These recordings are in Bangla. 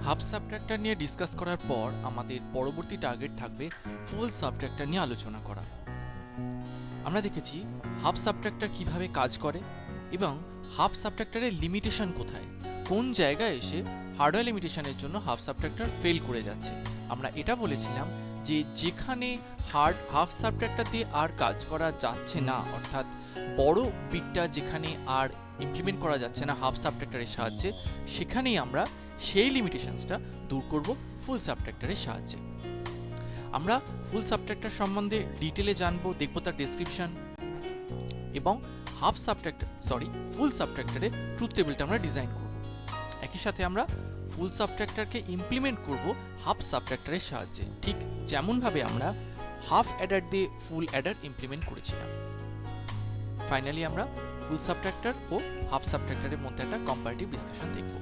হাফ সাবট্রাক্টর নিয়ে ডিসকাস করার পর আমাদের পরবর্তী টার্গেট থাকবে ফুল সাবট্রাক্টর নিয়ে আলোচনা করা। আমরা দেখেছি হাফ সাবট্রাক্টর কিভাবে কাজ করে এবং হাফ সাবট্রাক্টরের লিমিটেশন কোথায়, কোন জায়গায় এসে হার্ডওয়্যার লিমিটেশনের জন্য হাফ সাবট্রাক্টর ফেল করে যাচ্ছে। আমরা এটা বলেছিলাম যে যেখানে হাফ সাবট্রাক্টর দিয়ে আর কাজ করা যাচ্ছে না, অর্থাৎ বড় বিটটা যেখানে আর ইমপ্লিমেন্ট করা যাচ্ছে না হাফ সাবট্রাক্টরের সাহায্যে, সেখানেই আমরা সেই লিমিটেশনসটা দূর করব ফুল সাবট্রাক্টরের সাহায্যে। আমরা ফুল সাবট্রাক্টর সম্বন্ধে ডিটেলে জানবো, দেখব তার ডেসক্রিপশন এবং ফুল সাবট্রাক্টরের ট্রুথ টেবিলটা আমরা ডিজাইন করব। একই সাথে আমরা ফুল সাবট্রাক্টরকে ইমপ্লিমেন্ট করব হাফ সাবট্রাক্টরের সাহায্যে, ঠিক যেমন ভাবে আমরা হাফ অ্যাডার দিয়ে ফুল অ্যাডার ইমপ্লিমেন্ট করেছিলাম। ফাইনালি আমরা ফুল সাবট্রাক্টর ও হাফ সাবট্রাক্টরের মধ্যে একটা কম্পারেটিভ ডিসকাশন দেখব।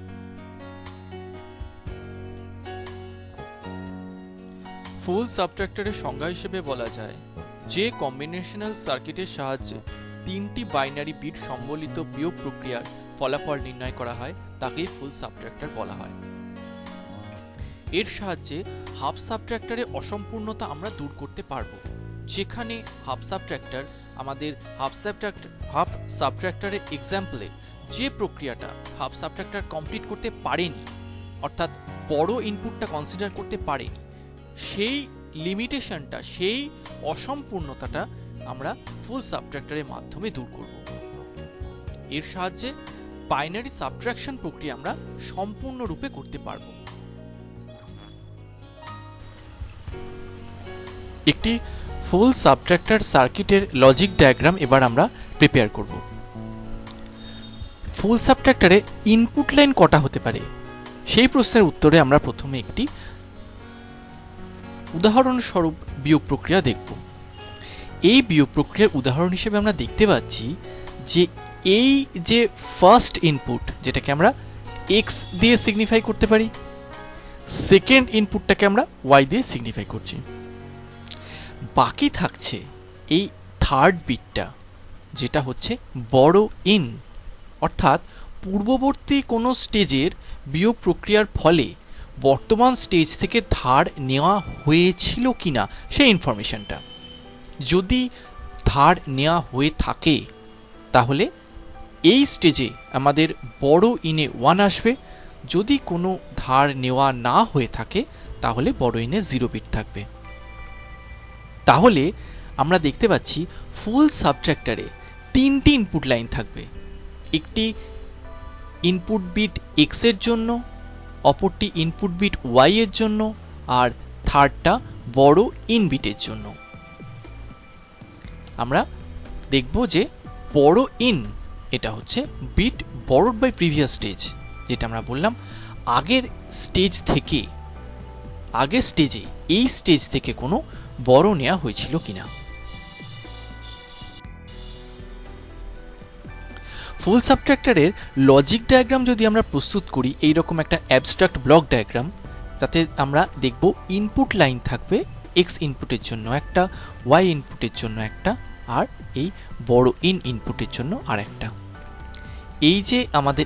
ফুল সাবট্রাক্টরের সংজ্ঞা হিসেবে বলা যায় যে কম্বিনেশনাল সার্কিটের সাহায্যে তিনটি বাইনারি বিট সম্বলিত বিয়োগ প্রক্রিয়ার ফলাফল নির্ণয় করা হয় তাকেই ফুল সাবট্রাক্টর বলা হয়। এর সাহায্যে হাফ সাবট্রাক্টরের অসম্পূর্ণতা আমরা দূর করতে পারবো। যেখানে হাফ সাবট্রাক্টরের এক্সাম্পলে যে প্রক্রিয়াটা হাফ সাবট্রাক্টর কমপ্লিট করতে পারেনি, অর্থাৎ বড় ইনপুটটা কনসিডার করতে পারেনি, সেই লিমিটেশনটা, সেই অসম্পূর্ণতাটা আমরা ফুল সাবট্রাক্টরের মাধ্যমে দূর করব। এর সাহায্যে বাইনারি সাবট্রাকশন প্রক্রিয়া আমরা সম্পূর্ণরূপে করতে পারব। একটি ফুল সাবট্রাক্টর সার্কিটের লজিক ডায়াগ্রাম এবার আমরা প্রিপেয়ার করব। ফুল সাবট্রাক্টরে ইনপুট লাইন কটা হতে পারে, সেই প্রশ্নের উত্তরে আমরা প্রথমে একটি উদাহরণস্বরূপ বিয়োগ প্রক্রিয়া দেখব। এই বিয়োগ প্রক্রিয়ার উদাহরণ হিসেবে আমরা দেখতে পাচ্ছি যে এই যে ফার্স্ট ইনপুট, যেটাকে আমরা এক্স দিয়ে সিগনিফাই করতে পারি, সেকেন্ড ইনপুটটাকে আমরা ওয়াই দিয়ে সিগনিফাই করছি। বাকি থাকছে এই থার্ড বিটটা, যেটা হচ্ছে বড় ইন, অর্থাৎ পূর্ববর্তী কোনো স্টেজের বিয়োগ প্রক্রিয়ার ফলে বর্তমান স্টেজ থেকে ধার নেওয়া হয়েছিল কিনা সেই ইনফরমেশনটা। যদি ধার নেওয়া হয়ে থাকে তাহলে এই স্টেজে আমাদের বড় ইনে 1 আসবে। যদি কোনো ধার নেওয়া না হয়ে থাকে তাহলে বড় ইনে 0 বিট থাকবে। তাহলে আমরা দেখতে পাচ্ছি ফুল সাবট্রাক্টরে তিনটি ইনপুট লাইন থাকবে। একটি ইনপুট বিট x এর জন্য, অপরটি ইনপুট বিট y এর জন্য, আর থার্ডটা বড় ইন বিটের জন্য। আমরা দেখব যে বড় ইন এটা হচ্ছে bit borrowed by previous stage, যেটা আমরা বললাম আগের স্টেজে এই স্টেজ থেকে কোনো বড় নেওয়া হয়েছিল কিনা। ফুল সাবট্রাক্টরের লজিক ডায়াগ্রাম যদি আমরা প্রস্তুত করি এইরকম একটা অ্যাবস্ট্রাক্ট ব্লক ডায়াগ্রাম, তাতে আমরা দেখব ইনপুট লাইন থাকবে এক্স ইনপুটের জন্য একটা, ওয়াই ইনপুটের জন্য একটা, আর এই বড় ইন ইনপুটের জন্য আর একটা। এই যে আমাদের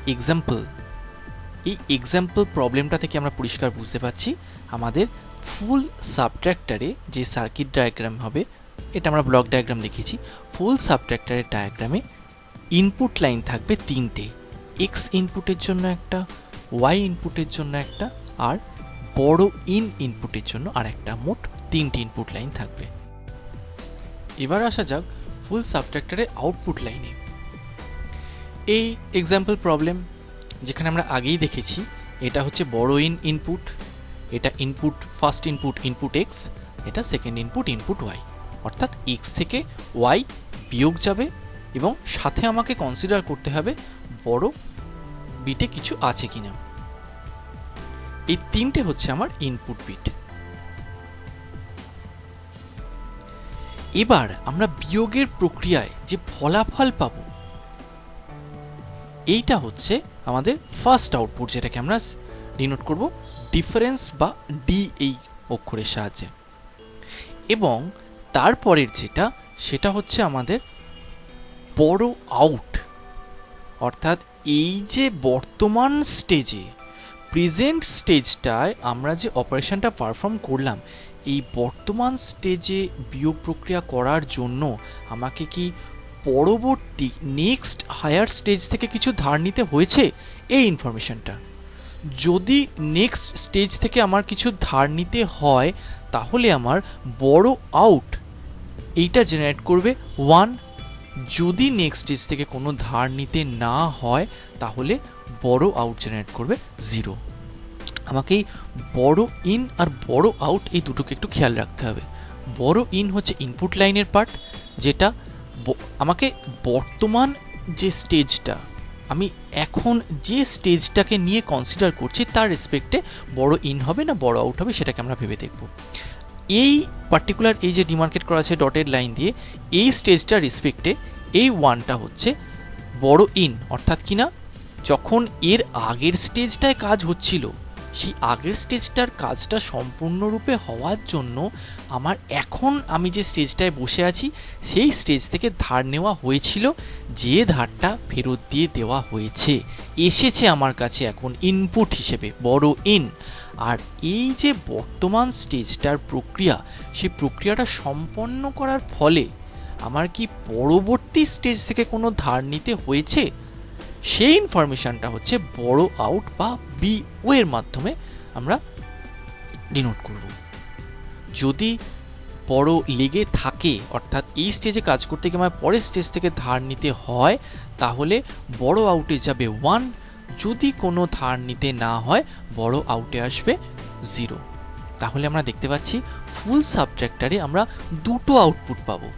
এই এক্সাম্পল প্রবলেমটা থেকে আমরা পরিষ্কার বুঝতে পারছি আমাদের ফুল সাবট্রাক্টরে যে সার্কিট ডায়াগ্রাম হবে, এটা আমরা ব্লক ডায়াগ্রাম দেখিয়েছি। ফুল সাবট্রাক্টরের ডায়াগ্রামে ইনপুট লাইন থাকবে তিনটে, এক্স ইনপুটের জন্য একটা, ওয়াই ইনপুটের জন্য একটা, আর বড় ইন ইনপুটের জন্য আর একটা। মোট তিনটি ইনপুট লাইন থাকবে। এবার আসা যাক ফুল সাবট্রাক্টরের আউটপুট লাইনে। এই এক্সাম্পল প্রবলেম যেখানে আমরা আগেই দেখেছি, এটা হচ্ছে বড় ইনপুট, এটা ফার্স্ট ইনপুট এক্স, এটা সেকেন্ড ইনপুট ওয়াই, অর্থাৎ এক্স থেকে ওয়াই বিয়োগ যাবে এবং সাথে আমাকে কনসিডার করতে হবে বড় বিটে কিছু আছে কিনা। এই তিনটে হচ্ছে আমার ইনপুট বিট। এবার আমরা বিয়োগের প্রক্রিয়ায় যে ফলাফল পাবো, এইটা হচ্ছে আমাদের ফার্স্ট আউটপুট, যেটাকে আমরা ডিনোট করব ডিফারেন্স বা ডি এই অক্ষরের সাহায্যে। এবং তারপরের সেটা হচ্ছে আমাদের বড় আউট, অর্থাৎ এই যে বর্তমান স্টেজে প্রেজেন্ট স্টেজটায় আমরা যে অপারেশনটা পারফর্ম করলাম, এই বর্তমান স্টেজে বিয়োগ প্রক্রিয়া করার জন্য আমাকে কি পরবর্তী নেক্সট হায়ার স্টেজ থেকে কিছু ধার নিতে হয়েছে এই ইনফরমেশনটা। যদি নেক্সট স্টেজ থেকে আমার কিছু ধার নিতে হয় তাহলে আমার বড় আউট এইটা জেনারেট করবে 1। যদি নেক্সট স্টেজ থেকে কোনো ধার নিতে না হয় তাহলে বড় আউট জেনারেট করবে 0। আমাকে এই বড় ইন আর বড় আউট এই দুটোকে একটু খেয়াল রাখতে হবে। বড় ইন হচ্ছে ইনপুট লাইনের পার্ট, যেটা আমাকে বর্তমান যে স্টেজটা, আমি এখন যে স্টেজটাকে নিয়ে কনসিডার করছি তার রেসপেক্টে বড় ইন হবে না বড় আউট হবে সেটাকে আমরা ভেবে দেখব। এই পার্টিকুলার এই যে ডিমার্কেট করা আছে ডটেড লাইন দিয়ে, এই স্টেজটার রেসপেক্টে এই 1টা হচ্ছে বড় ইন, অর্থাৎ কিনা যখন এর আগের স্টেজটায় কাজ হচ্ছিল সেই আগের স্টেজটার কাজটা সম্পূর্ণরূপে হওয়ার জন্য আমার এখন আমি যে স্টেজটায় বসে আছি সেই স্টেজ থেকে ধার নেওয়া হয়েছিল, যে ধারটা ফেরত দিয়ে দেওয়া হয়েছে, এসেছে আমার কাছে এখন ইনপুট হিসেবে বড় ইন। আর এই যে বর্তমান স্টেজটার প্রক্রিয়া, সেই প্রক্রিয়াটা সম্পন্ন করার ফলে আমার কি পরবর্তী স্টেজ থেকে কোনো ধার নিতে হয়েছে সেই ইনফরমেশনটা হচ্ছে বড় আউট বা বিও এর মাধ্যমে আমরা ডিনোট করব। যদি বড় লেগে থাকে, অর্থাৎ এই স্টেজে কাজ করতে গিয়ে আমার পরের স্টেজ থেকে ধার নিতে হয়, তাহলে বড় আউটে যাবে 1। যদি কোনো ধার নিতে না হয় বড় আউটে আসবে 0। তাহলে আমরা দেখতে পাচ্ছি ফুল সাবট্রাক্টরে আমরা দুটো আউটপুট পাবো।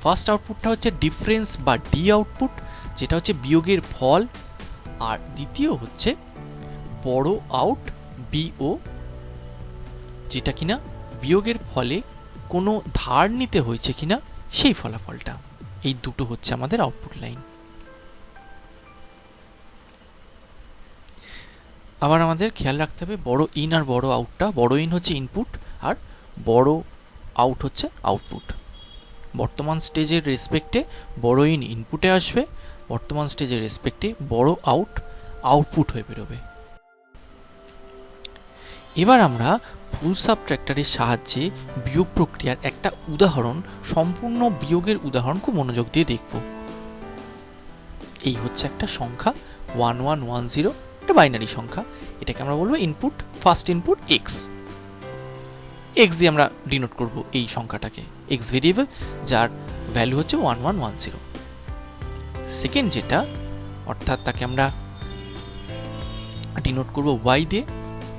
ফার্স্ট আউটপুটটা হচ্ছে ডিফারেন্স বা ডি আউটপুট, যেটা হচ্ছে বিয়োগের ফল, আর দ্বিতীয় হচ্ছে বড় আউট বিও, যেটা কিনা বিয়োগের ফলে কোনো ধার নিতে হয়েছে কিনা সেই ফলাফলটা। এই দুটো হচ্ছে আমাদের আউটপুট লাইন। আবার আমাদের খেয়াল রাখতে হবে বড় ইন আর বড় আউটটা, বড় ইন হচ্ছে ইনপুট আর বড় আউট হচ্ছে আউটপুট। বর্তমান স্টেজের রেসপেক্টে বড় ইন ইনপুটে আসবে, বর্তমান স্টেজের রেসপেক্টে বড় আউট আউটপুট হয়ে বেরোবে। এবার আমরা ফুল সাবট্রাক্টরের সাহায্যে বিয়োগ প্রক্রিয়ার একটা উদাহরণ, সম্পূর্ণ বিয়োগের উদাহরণ খুব মনোযোগ দিয়ে দেখব। এই হচ্ছে একটা সংখ্যা 1110, একটা বাইনারি সংখ্যা। এটাকে আমরা বলবো input, first input x. X দিয়ে আমরা ডিনোট করব এই সংখ্যাটাকে, এক্স ভেরিয়েবল যার ভ্যালু হচ্ছে 1110। সেকেন্ড যেটা, অর্থাৎ তাকে আমরা ডিনোট করব ওয়াই দিয়ে,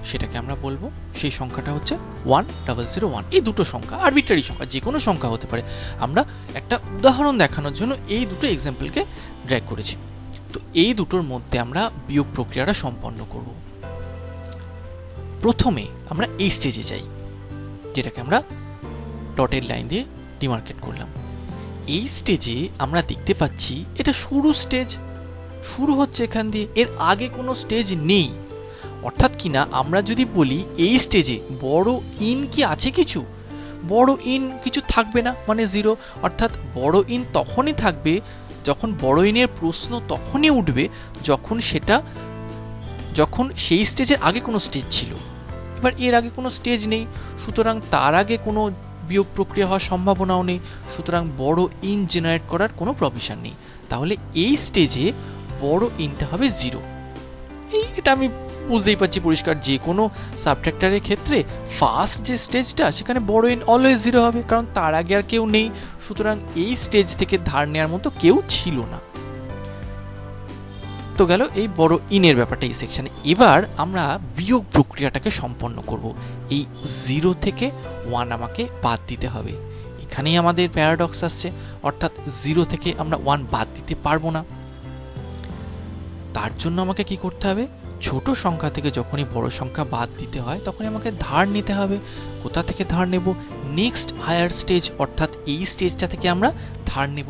সেটাকে আমরা বলবো সেই সংখ্যাটা হচ্ছে 1001। এই দুটো সংখ্যা আরবিট্রারি সংখ্যা, যে কোনো সংখ্যা হতে পারে। আমরা একটা উদাহরণ দেখানোর জন্য এই দুটো এক্সাম্পলকে ড্র্যাগ করেছি। তো এই দুটোর মধ্যে আমরা বিয়োগ প্রক্রিয়াটা সম্পন্ন করব। প্রথমে আমরা এই স্টেজে যাই, যেটাকে আমরা ডটেড লাইন দিয়ে ডিমার্কেট করলাম। এই স্টেজে আমরা দেখতে পাচ্ছি এটা শুরু স্টেজ, শুরু হচ্ছে এখান দিয়ে, এর আগে কোনো স্টেজ নেই। অর্থাৎ কিনা আমরা যদি বলি এই স্টেজে বড় ইন কি আছে, কিছু বড় ইন কিছু থাকবে না, মানে 0। অর্থাৎ বড় ইন তখনই থাকবে যখন বড় ইনের প্রশ্ন তখনই উঠবে যখন সেই স্টেজের আগে কোনো স্টেজ ছিল। এবার এর আগে কোনো স্টেজ নেই, সুতরাং তার আগে কোনো বিয়োগ প্রক্রিয়া হওয়ার সম্ভাবনাও নেই, সুতরাং বড় ইন জেনারেট করার কোনো প্রভিশন নেই। তাহলে এই স্টেজে বড় ইনটা হবে 0। এটা আমি বুঝতেই পারছি পরিষ্কার, যে কোনো সাবট্রাক্টরের ক্ষেত্রে ফার্স্ট যে স্টেজটা সেখানে বড় ইন অলওয়েজ 0 হবে, কারণ তার আগে আর কেউ নেই, সুতরাং এই স্টেজ থেকে ধার নেওয়ার মতো কেউ ছিল না। তো গেল এই বড় ইনের ব্যাপারটা এই সেকশনে। এবার আমরা বিয়োগ প্রক্রিয়াটাকে সম্পন্ন করব। এই 0 থেকে 1 আমাকে বাদ দিতে হবে। এখানেই আমাদের প্যারাডক্স আসছে, অর্থাৎ 0 থেকে আমরা 1 বাদ দিতে পারবো না। তার জন্য আমাকে কি করতে হবে, ছোট সংখ্যা থেকে যখনই বড় সংখ্যা বাদ দিতে হয় তখনই আমাকে ধার নিতে হবে। কোথা থেকে ধার নেব, নেক্সট হায়ার স্টেজ, অর্থাৎ এই স্টেজটা থেকে আমরা ধার নেব।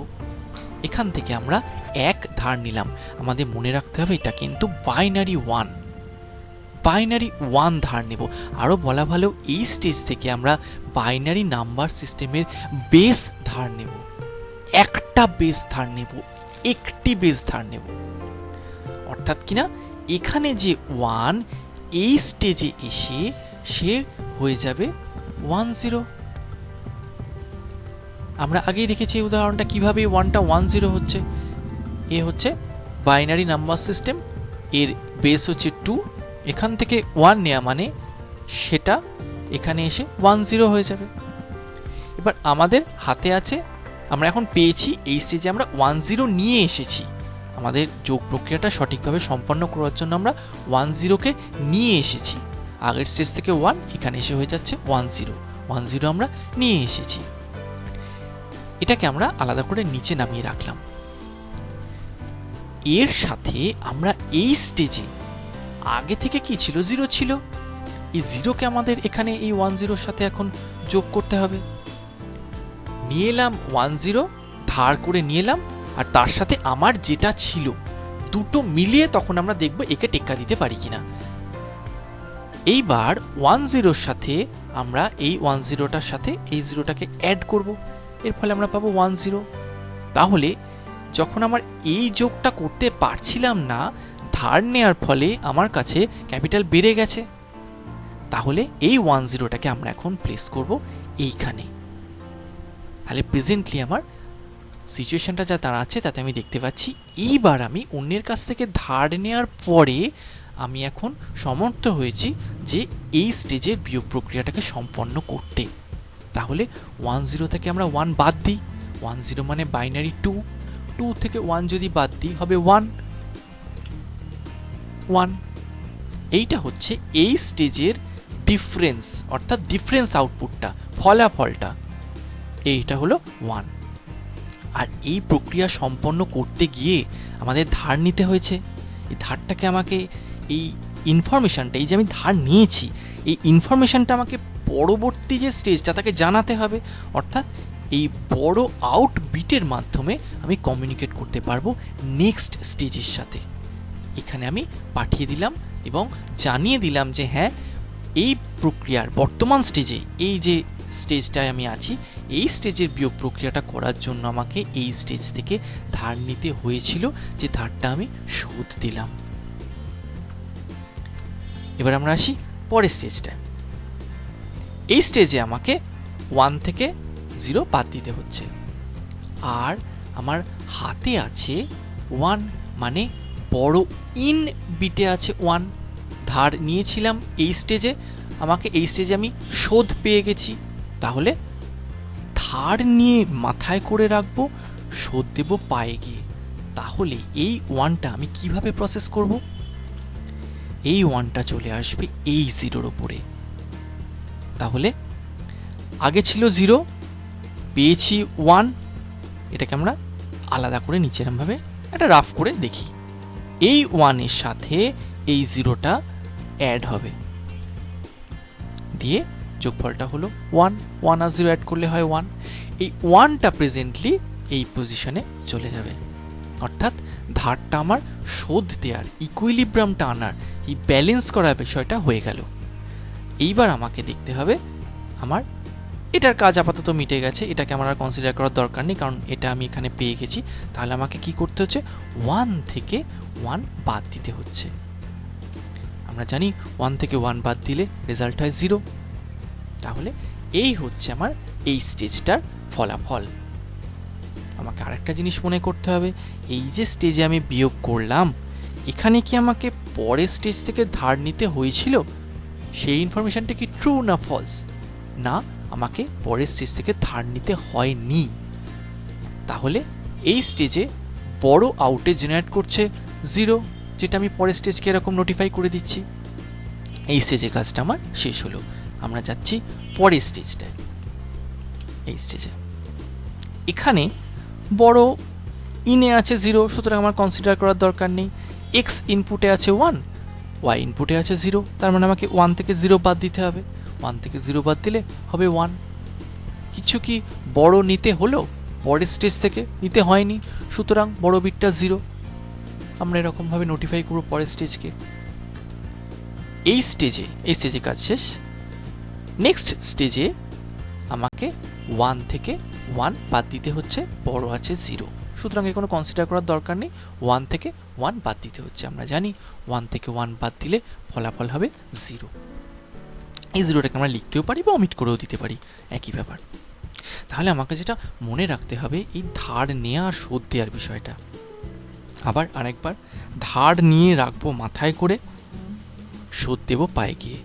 এখান থেকে আমরা 1 ধার নিলাম। আমাদের মনে রাখতে হবে এটা কিন্তু বাইনারি 1, বাইনারি 1 ধার নেব। আরো বলা ভালো, এই স্টেজ থেকে আমরা বাইনারি নাম্বার সিস্টেমের বেস ধার নেব, একটা বেস ধার নেব, একটি বেস ধার নেব। অর্থাৎ কিনা এখানে যে 1, এই স্টেজে এসে সে হয়ে যাবে 10। আমরা আগেই দেখেছি এই উদাহরণটা কিভাবে 1টা 10 হচ্ছে। এ হচ্ছে বাইনারি নাম্বার সিস্টেম, এর বেস হচ্ছে 2, এখান থেকে 1 নেওয়া মানে সেটা এখানে এসে 10 হয়ে যাবে। এবার আমাদের হাতে আছে, আমরা এখন পেয়েছি এই স্টেজে আমরা 10 নিয়ে এসেছি। আমাদের যোগ প্রক্রিয়াটা সঠিকভাবে সম্পন্ন করার জন্য আমরা 10কে নিয়ে এসেছি। আগের স্টেজ থেকে 1, এখানে এসে হয়ে যাচ্ছে 10 আমরা নিয়ে এসেছি। এটাকে আমরা আলাদা করে নিচে নামিয়ে রাখলাম। এর সাথে আমরা এই স্টেজে আগে থেকে কি ছিল, 0 ছিল, এই 0কে আমাদের এখানে এই 10 সাথে এখন যোগ করতে হবে। নিয়ে এলাম 10 ধার করে নিয়ে এলাম, আর তার সাথে আমার যেটা ছিল দুটো মিলিয়ে তখন আমরা দেখব একে টেক্কা দিতে পারি কিনা। এইবার 10 সাথে আমরা এই 10টার সাথে এই 0টাকে অ্যাড করব, এর ফলে আমরা পাবো 10। তাহলে যখন আমার এই যোগটা করতে পারছিলাম না, ধার নেওয়ার ফলে আমার কাছে ক্যাপিটাল বেড়ে গেছে, তাহলে এই 10টাকে আমরা এখন প্লেস করব এইখানে। তাহলে প্রেজেন্টলি আমার সিচুয়েশনটা যা দাঁড়াচ্ছে তাতে আমি দেখতে পাচ্ছি এইবার আমি অন্যের কাছ থেকে ধার নেওয়ার পরে আমি এখন সমর্থ হয়েছি যে এই স্টেজের বিয়োগ প্রক্রিয়াটাকে সম্পন্ন করতে। তাহলে 10 থেকে আমরা 1 বাদ দিই, 10 মানে বাইনারি 2, 2 থেকে 1 যদি বাদ দিই হবে 1। এইটা হচ্ছে এই স্টেজের ডিফারেন্স, অর্থাৎ ডিফারেন্স আউটপুটটা, ফলাফলটা এইটা হলো 1। আর এই প্রক্রিয়া সম্পন্ন করতে গিয়ে আমাদের ধার নিতে হয়েছে। এই ধারটাকে আমাকে, এই ইনফরমেশনটা, এই যে আমি ধার নিয়েছি এই ইনফরমেশনটা আমাকে পরবর্তী যে স্টেজটা তাকে জানাতে হবে, অর্থাৎ এই বড় আউট বিটের মাধ্যমে আমি কমিউনিকেট করতে পারবো নেক্সট স্টেজের সাথে। এখানে আমি পাঠিয়ে দিলাম এবং জানিয়ে দিলাম যে হ্যাঁ, এই প্রক্রিয়ার বর্তমান স্টেজে, এই যে স্টেজটায় আমি আছি, এই স্টেজের বিয়োগ প্রক্রিয়াটা করার জন্য আমাকে এই স্টেজ থেকে ধার নিতে হয়েছিল, যে ধারটা আমি শোধ দিলাম। এবার আমরা আসি পরের স্টেজটায়। এই স্টেজে আমাকে 1 থেকে 0 বাদ দিতে হচ্ছে, আর আমার হাতে আছে 1, মানে বড় ইন বিটে আছে 1। ধার নিয়েছিলাম এই স্টেজে, আমাকে এই স্টেজে আমি শোধ পেয়ে গেছি। তাহলে ধার নিয়ে মাথায় করে রাখবো, শোধ দেব পায়ে গিয়ে। তাহলে এই 1টা আমি কিভাবে প্রসেস করব? এই 1টা চলে আসবে এই 0-র উপরে। তাহলে আগে ছিল 0, পেয়েছি 1, এটাকে আমরা আলাদা করে নিচে এরমভাবে একটা রাফ করে দেখি। এই 1 এর সাথে এই 0টা অ্যাড হবে, দিয়ে যোগফলটা হলো 1। 1 আর 0 অ্যাড করলে হয় 1। এই 1টা প্রেজেন্টলি এই পজিশনে চলে যাবে, অর্থাৎ ধারটা আমার শোধ দেওয়ার, ইকুইলিব্রামটা আনার, এই ব্যালেন্স করার বিষয়টা হয়ে গেল। এইবার আমাকে দেখতে হবে আমার এটার কাজ আপাতত মিটে গেছে, এটাকে আমার আর কনসিডার করার দরকার নেই, কারণ এটা আমি এখানে পেয়ে গেছি। তাহলে আমাকে কি করতে হচ্ছে? 1 থেকে 1 বাদ দিতে হচ্ছে। আমরা জানি 1 থেকে 1 বাদ দিলে রেজাল্ট হয় 0। তাহলে এই হচ্ছে আমার এই স্টেজটার ফলাফল। আমাকে আরেকটা জিনিস মনে করতে হবে, এই যে স্টেজে আমি বিয়োগ করলাম, এখানে কি আমাকে পরের স্টেজ থেকে ধার নিতে হয়েছিল? সেই ইনফরমেশনটা কি ট্রু না ফলস? না, আমাকে পরের স্টেজ থেকে ধার নিতে হয়নি। তাহলে এই স্টেজে বড় আউটেজ জেনারেট করছে 0, যেটা আমি পরের স্টেজকে এরকম নোটিফাই করে দিচ্ছি। এই স্টেজের কাজটা আমার শেষ হলো। আমরা যাচ্ছি পরের স্টেজটায়। এই স্টেজে এখানে বড় ইনে আছে 0, সুতরাং আমার কনসিডার করার দরকার নেই। এক্স ইনপুটে আছে 1, ওয়াই ইনপুটে আছে 0, তার মানে আমাকে 1 থেকে 0 বাদ দিতে হবে। 1 থেকে 0 বাদ দিলে হবে 1। কিছু কি বড় নিতে হলো? পরের স্টেজ থেকে নিতে হয়নি, সুতরাং বড় বিটটা 0। আমরা এরকমভাবে নোটিফাই করব পরের স্টেজকে। এই স্টেজে কাজ শেষ। নেক্সট স্টেজে আমাকে 1 থেকে 1 বাদ দিতে হচ্ছে, বড় আছে 0, সুতরাং এ কোনো কনসিডার করার দরকার নেই, 1 থেকে 1 বাদ দিতে হচ্ছে। আমরা জানি 1 থেকে 1 বাদ দিলে ফলাফল হবে 0। এই 0টাকে আমরা লিখতেও পারি বা অমিট করেও দিতে পারি, একই ব্যাপার। তাহলে আমাকে যেটা মনে রাখতে হবে এই ধার নেওয়া আর শোধ দেওয়ার বিষয়টা। আবার আরেকবার, ধার নিয়ে রাখবো মাথায় করে, শোধ দেব পায়ে গিয়ে।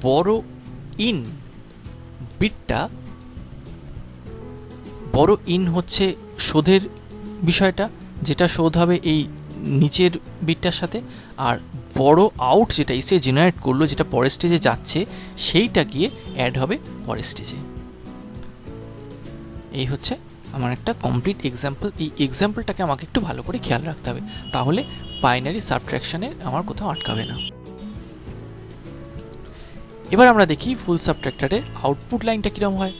বড় ইন বিটটা, বড় ইন হচ্ছে শোধের বিষয়টা, যেটা শোধ হবে এই নিচের বিটটার সাথে, আর বড় আউট যেটা এসে জেনারেট করলো, যেটা পরের স্টেজে যাচ্ছে, সেইটা গিয়ে অ্যাড হবে পরের স্টেজে। এই হচ্ছে আমার একটা কমপ্লিট এক্সাম্পল। এই এক্সাম্পলটাকে আমাকে একটু ভালো করে খেয়াল রাখতে হবে, তাহলে বাইনারি সাবট্রাকশনে আমার কোথাও আটকাবে না। এবার আমরা দেখি ফুল সাবট্রাক্টরের আউটপুট লাইনটা কিরকম হয়।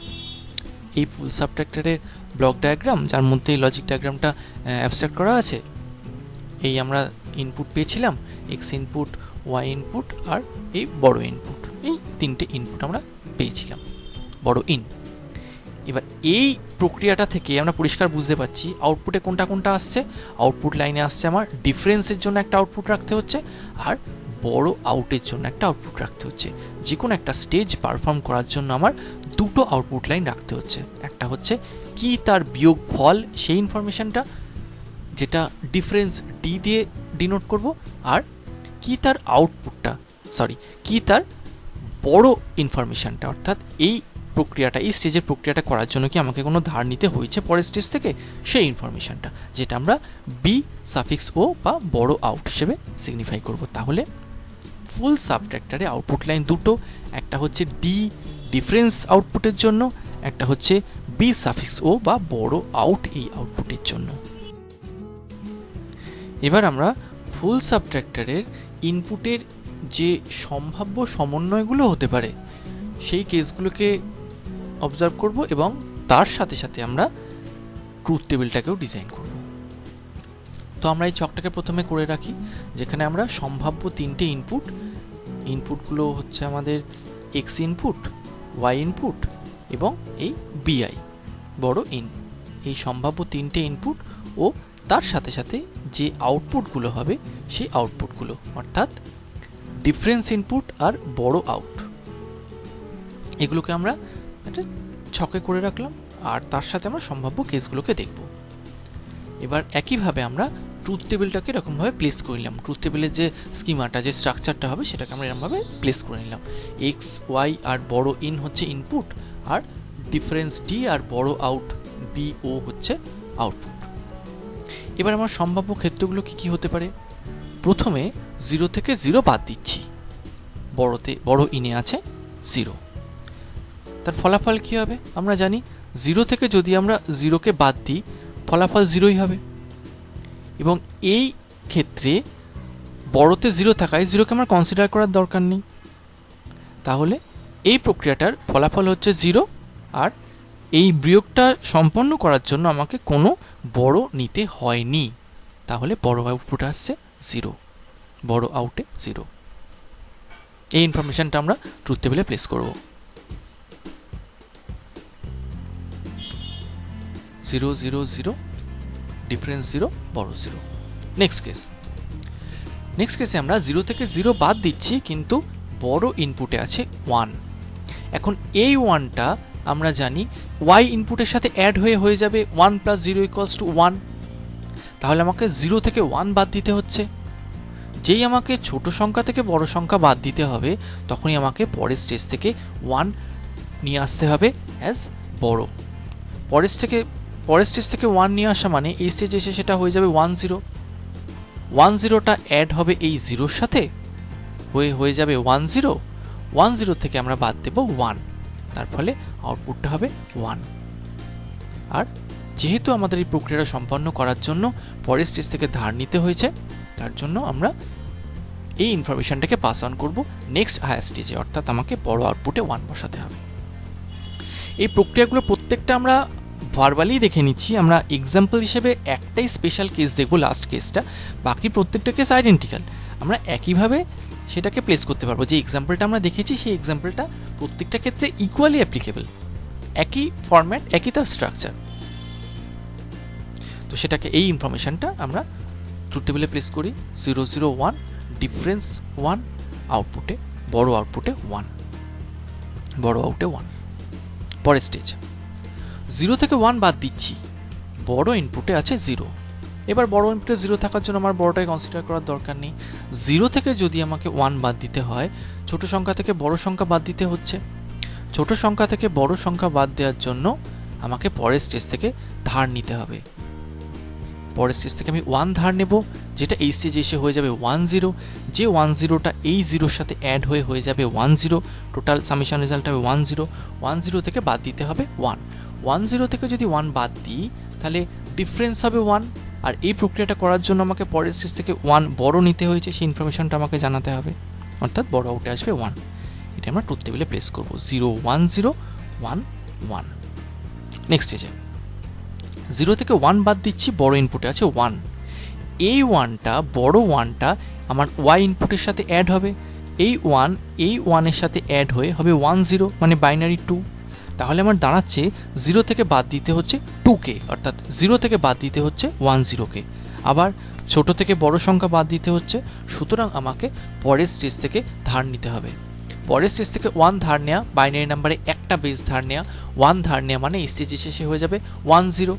এই ফুল সাবট্রাক্টরের ব্লক ডায়াগ্রাম, যার মধ্যে এই লজিক ডায়াগ্রামটা অ্যাবস্ট্রাক্ট করা আছে, এই আমরা ইনপুট পেয়েছিলাম, এক্স ইনপুট, ওয়াই ইনপুট আর এই বড় ইনপুট, এই তিনটে ইনপুট আমরা পেয়েছিলাম, বড় ইন। এবার এই প্রক্রিয়াটা থেকে আমরা পরিষ্কার বুঝতে পারছি আউটপুটে কোনটা কোনটা আসছে। আউটপুট লাইনে আসছে আমার ডিফারেন্সের জন্য একটা আউটপুট রাখতে হচ্ছে, আর বড় আউটের জন্য একটা আউটপুট রাখতে হচ্ছে। যে কোনো একটা স্টেজ পারফর্ম করার জন্য আমার দুটো আউটপুট লাইন রাখতে হচ্ছে। একটা হচ্ছে কি তার বিয়োগ ফল, সেই ইনফরমেশনটা, যেটা ডিফারেন্স ডি দিয়ে ডিনোট করব, আর কি তার আউটপুটটা, কি তার বড় ইনফরমেশনটা, অর্থাৎ এই প্রক্রিয়াটা, এই স্টেজের প্রক্রিয়াটা করার জন্য কি আমাকে কোনো ধার নিতে হয়েছে পরের স্টেজ থেকে, সেই ইনফরমেশনটা, যেটা আমরা বি সাফিক্স ও বা বড় আউট হিসেবে সিগনিফাই করব। তাহলে ফুল সাবট্রাক্টরে আউটপুট লাইন দুটো, একটা হচ্ছে ডি ডিফারেন্স আউটপুটের জন্য, একটা হচ্ছে বি সাফিক্স ও বা বড় আউট এই আউটপুটের জন্য। এবার আমরা ফুল সাবট্রাক্টরের ইনপুটের যে সম্ভাব্য সমন্বয়গুলো হতে পারে সেই কেসগুলোকে অবজার্ভ করব, এবং তার সাথে সাথে আমরা ট্রুথ টেবিলটাকেও ডিজাইন করব। তো আমরা এই চকটাকে প্রথমে করে রাখি, যেখানে আমরা সম্ভাব্য তিনটে ইনপুটগুলো হচ্ছে আমাদের এক্স ইনপুট, ওয়াই ইনপুট এবং এই বিআই বড় ইন, এই সম্ভাব্য তিনটে ইনপুট ও তার সাথে সাথে যে আউটপুটগুলো হবে সেই আউটপুটগুলো, অর্থাৎ ডিফারেন্স ইনপুট আর বড় আউট, এগুলোকে আমরা একটা ছকে করে রাখলাম, আর তার সাথে আমরা সম্ভাব্য কেসগুলোকে দেখব। এবার একইভাবে আমরা ট্রুথ টেবিলটাকে এরকমভাবে প্লেস করে নিলাম। ট্রুথ টেবিলের যে স্কিমাটা, যে স্ট্রাকচারটা হবে, সেটাকে আমরা এরকমভাবে প্লেস করে নিলাম। এক্স, ওয়াই আর বড় ইন হচ্ছে ইনপুট, আর ডিফারেন্স ডি আর বড় আউট বি ও হচ্ছে আউটপুট। এবার আমার সম্ভাব্য ক্ষেত্রগুলো কি কি হতে পারে? প্রথমে 0 থেকে 0 বাদ দিচ্ছি, বড় ইনে আছে 0, তার ফলাফল কি হবে? আমরা জানি 0 থেকে যদি আমরা 0কে বাদ দিই ফলাফল 0ই হবে, এবং এই ক্ষেত্রে বড়তে 0 থাকায় 0কে আমরা কনসিডার করার দরকার নেই। তাহলে এই প্রক্রিয়াটার ফলাফল হচ্ছে 0, আর এই বিয়োগটা সম্পন্ন করার জন্য আমাকে কোনো বড় নিতে হয়নি। তাহলে বড় আউটপুট আসছে 0, বড় আউটে 0। এই ইনফরমেশনটা আমরা ট্রুথ টেবিলে প্লেস করব। 0 0 0 ডিফারেন্স 0 বড় 0। নেক্সট কেসে আমরা 0 থেকে 0 বাদ দিচ্ছি, কিন্তু বড় ইনপুটে আছে 1। এখন এই 1টা আমরা জানি y ইনপুটের সাথে অ্যাড হয়ে যাবে 1 + 0 = 1। তাহলে আমাকে 0 থেকে 1 বাদ দিতে হচ্ছে। যেই আমাকে ছোট সংখ্যা থেকে বড় সংখ্যা বাদ দিতে হবে, তখনই আমাকে পরের স্টেজ থেকে 1 নিয়ে আসতে হবে অ্যাজ বড়। পরের স্টেজ থেকে 1 নিয়ে আসা মানে এই স্টেজে এসে সেটা হয়ে যাবে 1 0। 1 0টা অ্যাড হবে এই 0-র সাথে, হয়ে যাবে 1 0। 1 0 থেকে আমরা বাদ দেব 1, তার ফলে আউটপুটটা হবে 1। আর যেহেতু আমাদের এই প্রক্রিয়াটা সম্পন্ন করার জন্য পরের স্টেজ থেকে ধার নিতে হয়েছে, তার জন্য আমরা এই ইনফরমেশনটাকে পাস অন করব নেক্সট হায়ার স্টেজে, অর্থাৎ আমাকে বড় আউটপুটে 1 বসাতে হবে। এই প্রক্রিয়াগুলো প্রত্যেকটা আমরা ভার্বালি দেখে নিচ্ছি। আমরা এক্সাম্পল হিসেবে একটাই স্পেশাল কেস দেখব, লাস্ট কেসটা। বাকি প্রত্যেকটা কেস আইডেন্টিক্যাল, আমরা একইভাবে সেটাকে প্লেস করতে পারবো। যে এক্সাম্পলটা আমরা দেখেছি সেই এক্সাম্পলটা প্রত্যেকটা ক্ষেত্রে ইকুয়ালি অ্যাপ্লিকেবল, একই ফরম্যাট, একই তার স্ট্রাকচার। তো সেটাকে এই ইনফরমেশনটা আমরা ট্রুথ টেবিলে প্লেস করি 0 0 1 ডিফারেন্স 1 আউটপুটে বড় আউটপুটে 1 বড় আউটে 1 পরের স্টেজ 0 থেকে 1 বাদ দিচ্ছি বড় ইনপুটে আছে 0 এবার বড় ইনপুটে 0 থাকার জন্য আমার বড়টাকে কনসিডার করার দরকার নেই 0 থেকে যদি আমাকে 1 বাদ দিতে হয় ছোট সংখ্যা থেকে বড় সংখ্যা বাদ দিতে হচ্ছে ছোট সংখ্যা থেকে বড় সংখ্যা বাদ দেওয়ার জন্য আমাকে পরের স্টেজ থেকে ধার নিতে হবে পরের স্টেজ থেকে আমি 1 ধার নেব যেটা এই স্টেজে এসে হয়ে যাবে 1 0 যে 1 0টা এই 0 এর সাথে অ্যাড হয়ে যাবে 1 0 টোটাল সামেশন রেজাল্ট হবে 1 0 1 0 থেকে বাদ দিতে হবে 1 1 0 থেকে যদি 1 বাদ দিই তাহলে ডিফারেন্স হবে 1 আর এই প্রক্রিয়াটা করার জন্য আমাকে পরের স্টেজ থেকে 1 বড় নিতে হয়েছে সেই ইনফরমেশনটা আমাকে জানাতে হবে অর্থাৎ বড় আউটে আসবে 1 এটা আমরা ট্রুথ টেবিলে প্লেস করব 0 1 0 1 1 নেক্সট স্টেজে 0 থেকে 1 বাদ দিচ্ছি বড় ইনপুটে আছে 1 এই 1টা বড় 1টা আমার y ইনপুটের সাথে অ্যাড হবে এই 1 এর সাথে অ্যাড হয়ে হবে 1 0 মানে বাইনারি 2 তাহলে আমার দাঁড়াচ্ছে 0 থেকে বাদ দিতে হচ্ছে 2কে অর্থাৎ 0 থেকে বাদ দিতে হচ্ছে 1 0কে আবার ছোট থেকে বড় সংখ্যা বাদ দিতে হচ্ছে সুতরাং আমাকে পরের স্টেজ থেকে ধার নিতে হবে পরের স্টেজ থেকে 1 ধার নেওয়া বাইনারি নাম্বারে একটা বেস ধার নেওয়া 1 ধার নেওয়া মানে এই স্টেজে শেষে হয়ে যাবে 1 0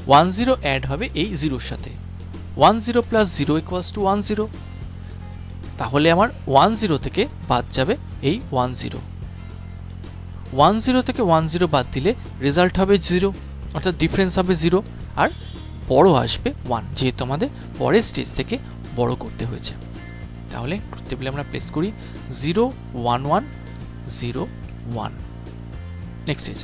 1 0 অ্যাড হবে এই 0 এর সাথে 1 0 প্লাস 0 ইকুয়ালস টু 1 0 তাহলে আমার 1 0 থেকে বাদ যাবে এই 1 0 1 0 থেকে 1 0 বাদ দিলে রেজাল্ট হবে 0 অর্থাৎ ডিফারেন্স হবে 0 আর বড় আসবে 1 যেহেতু আমাদের পরের স্টেজ থেকে বড় করতে হয়েছে তাহলে ট্রুথ টেবিলে আমরা প্লেস করি 0 1 1 0 1 নেক্সট স্টেজ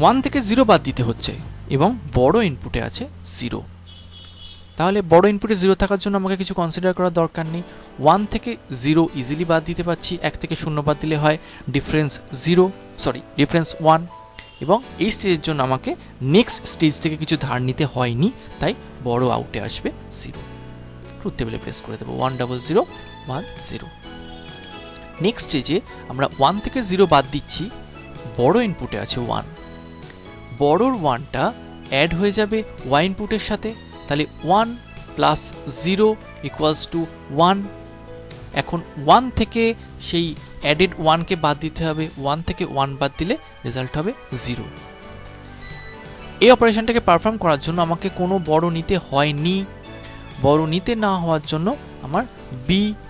1 থেকে 0 বাদ দিতে হচ্ছে এবং বড় ইনপুটে আছে 0 তাহলে বড় ইনপুটে 0 থাকার জন্য আমাকে কিছু কনসিডার করার দরকার নেই 1 থেকে 0 ইজিলি বাদ দিতে পারছি 1 থেকে 0 বাদ দিলে হয় ডিফারেন্স 1 এবং এই স্টেজের জন্য আমাকে নেক্সট স্টেজ থেকে কিছু ধার নিতে হয়নি তাই বড় আউটে আসবে 0 ট্রুথ টেবিলে প্লেস করে দেব 1 0 0 1 0 নেক্সট স্টেজে আমরা 1 থেকে 0 বাদ দিচ্ছি বড় ইনপুটে আছে 1 বড়র 1টা অ্যাড হয়ে যাবে y ইনপুটের সাথে তাহলে 1 প্লাস 0 ইকুয়ালস টু 1 এখন 1 থেকে সেই অ্যাডেড 1 কে বাদ দিতে হবে 1 থেকে 1 বাদ দিলে রেজাল্ট হবে 0 এই অপারেশনটাকে পারফর্ম করার জন্য আমাকে কোনো বড় নিতে হয়নি বড় নিতে না হওয়ার জন্য আমার b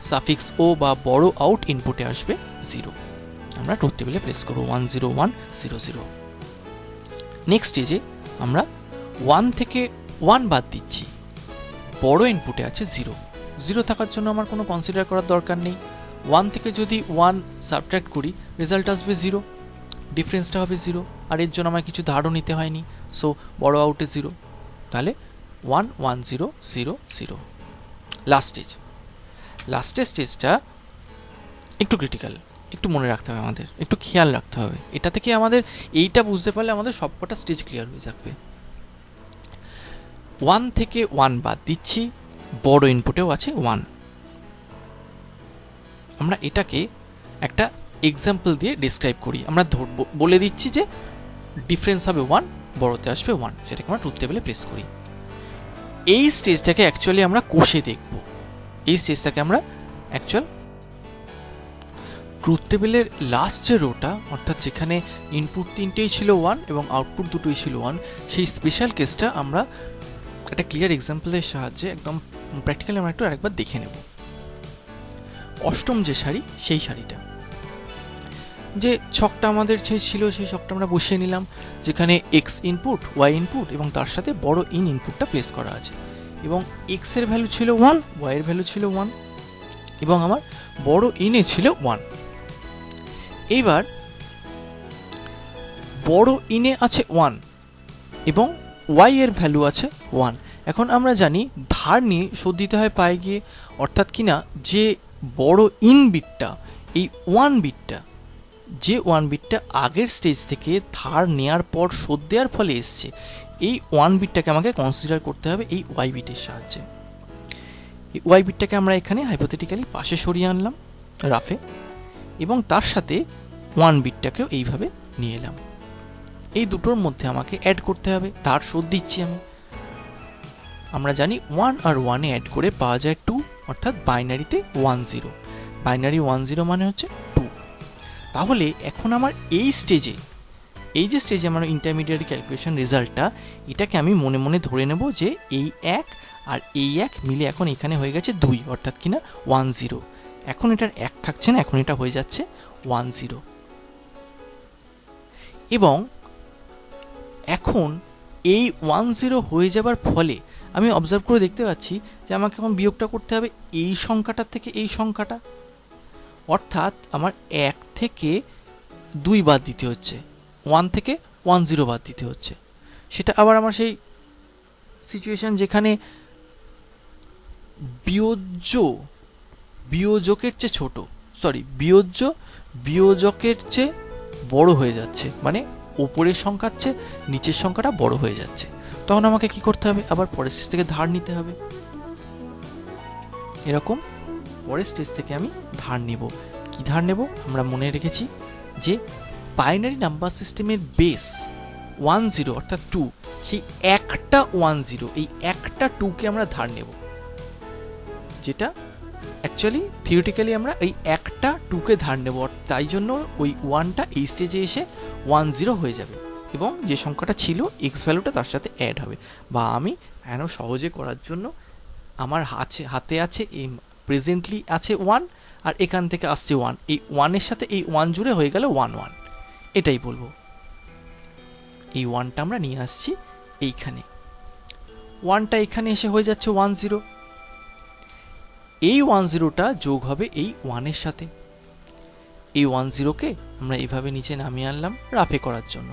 সাফিক্স o বা বড় আউট ইনপুটে আসবে 0 আমরা ট্রুথ টেবিলে প্লেস করব 1 0 1 0 0 নেক্সট স্টেজে আমরা 1 থেকে 1 বাদ দিচ্ছি বড় ইনপুটে আছে 0 0 থাকার জন্য আমার কোনো কনসিডার করার দরকার নেই 1 থেকে যদি 1 সাবট্রাক্ট করি রেজাল্ট আসবে 0 ডিফারেন্সটা হবে 0 আর এর জন্য আমার কিছু ধারও নিতে হয়নি সো বড় আউটে 0 তাহলে 1 1 0 0 0 লাস্টের স্টেজটা একটু ক্রিটিক্যাল একটু মনে রাখতে হবে আমাদের একটু খেয়াল রাখতে হবে এটা থেকে আমাদের এইটা বুঝতে পারলে আমাদের সবকটা স্টেজ ক্লিয়ার হয়ে যাবে 1 থেকে 1 বাদ দিচ্ছি বড় ইনপুটেও আছে 1 আমরা এটাকে একটা এক্সাম্পল দিয়ে ডেসক্রাইব করি আমরা বলে দিচ্ছি যে ডিফারেন্স হবে 1 বড়তে আসবে 1 সেটাকে আমরা ট্রুথ টেবিলে প্লেস করি এই স্টেজটাকে অ্যাকচুয়ালি আমরা কষে দেখব এই স্টেজটাকে আমরা অ্যাকচুয়াল ট্রুথ টেবিলের লাস্ট যে রোটা অর্থাৎ যেখানে ইনপুট 3টেই ছিল 1 এবং আউটপুট দুটোই ছিল 1 সেই স্পেশাল কেসটা আমরা একটা ক্লিয়ার এক্সাম্পলের সাহায্যে একদম প্র্যাকটিক্যালি আমরা একটু আরেকবার দেখে নেব অষ্টম যে সারি সেই সারিটা যে ছকটা আমাদের ছিল সেই ছকটা আমরা বসিয়ে নিলাম যেখানে x ইনপুট y ইনপুট এবং তার সাথে বড় ইন ইনপুটটা প্লেস করা আছে এবং x এর ভ্যালু ছিল 1 y এর ভ্যালু ছিল 1 এবং আমার বড় ইনে ছিল 1 এইবার বড় ইনে আছে 1 এবং y এর ভ্যালু আছে 1 এখন আমরা জানি ধার নিয়ে শোধ দিতে হয় পায়ে গিয়ে অর্থাৎ কিনা যে বড় ইন বিটটা এই 1 বিটটা যে 1 বিটটা আগের স্টেজ থেকে ধার নেয়ার পর শোধ দেওয়ার ফলে এসছে এই 1 বিটটাকে আমাকে কনসিডার করতে হবে এই y বিটের সাহায্যে এই y বিটটাকে আমরা এখানে হাইপোথেটিক্যালি পাশে সরিয়ে আনলাম রাফে এবং তার সাথে 1 বিটটাকেও এইভাবে নিয়ে এলাম এই দুটোর মধ্যে আমাকে অ্যাড করতে হবে, তার শোধ দিচ্ছি আমি। আমরা জানি 1 আর 1 এ অ্যাড করে পাওয়া যায় 2, অর্থাৎ বাইনারিতে 1 0। বাইনারি 1 0 মানে হচ্ছে 2। তাহলে এখন আমার এই যে স্টেজে আমার ইন্টারমিডিয়েট ক্যালকুলেশন রেজাল্টটা, এটাকে আমি মনে মনে ধরে নেব যে এই 1 আর এই 1 মিলে এখন এখানে হয়ে গেছে 2, অর্থাৎ কিনা 1 0। এখন এটার 1 থাকছে না, এখন এটা হয়ে যাচ্ছে 1 0। এবং এখন এই 1 0 হয়ে যাবার ফলে আমি অবজার্ভ করে দেখতে পাচ্ছি যে আমাকে এখন বিয়োগটা করতে হবে এই সংখ্যাটার থেকে এই সংখ্যাটা, অর্থাৎ আমার 1 থেকে 2 বাদ দিতে হচ্ছে, 1 থেকে 1 0 বাদ দিতে হচ্ছে। সেটা আবার আমার সেই সিচুয়েশন যেখানে বিয়োজকের চেয়ে ছোট, বিয়োজকের চেয়ে বড় হয়ে যাচ্ছে, মানে উপরের সংখ্যার চেয়ে নিচের সংখ্যাটা বড় হয়ে যাচ্ছে। তখন আমাকে কি করতে হবে, আবার পরের স্টেজ থেকে ধার নিতে হবে। এরকম পরের স্টেজ থেকে আমি ধার নেব। কি ধার নেব, আমরা মনে রেখেছি যে বাইনারি নাম্বার সিস্টেমের বেস 1 0 অর্থাৎ 2, সেই একটা 1 0, এই একটা 2কে আমরা ধার নেব, যেটা অ্যাকচুয়ালি থিওরিটিক্যালি আমরা এই একটা 2কে ধার নেব। তাই জন্য ওই 1টা এই স্টেজে এসে 1 0 হয়ে যাবে এবং যে সংখ্যাটা ছিল এক্স ভ্যালুটা তার সাথে অ্যাড হবে। বা আমি আরও সহজে করার জন্য আমার হাতে আছে এই প্রেজেন্টলি আছে 1, আর এখান থেকে আসছে 1, এই 1 এর সাথে এই 1 জুড়ে হয়ে গেল 1 1, এটাই বলবো। এই 1টা আমরা নিয়ে আসছি এইখানে, 1টা এখানে এসে হয়ে যাচ্ছে 1 0। এই 1 0টা যোগ হবে এই 1 এর সাথে। এই 1 0কে আমরা এইভাবে নিচে নামিয়ে আনলাম রাফে করার জন্য,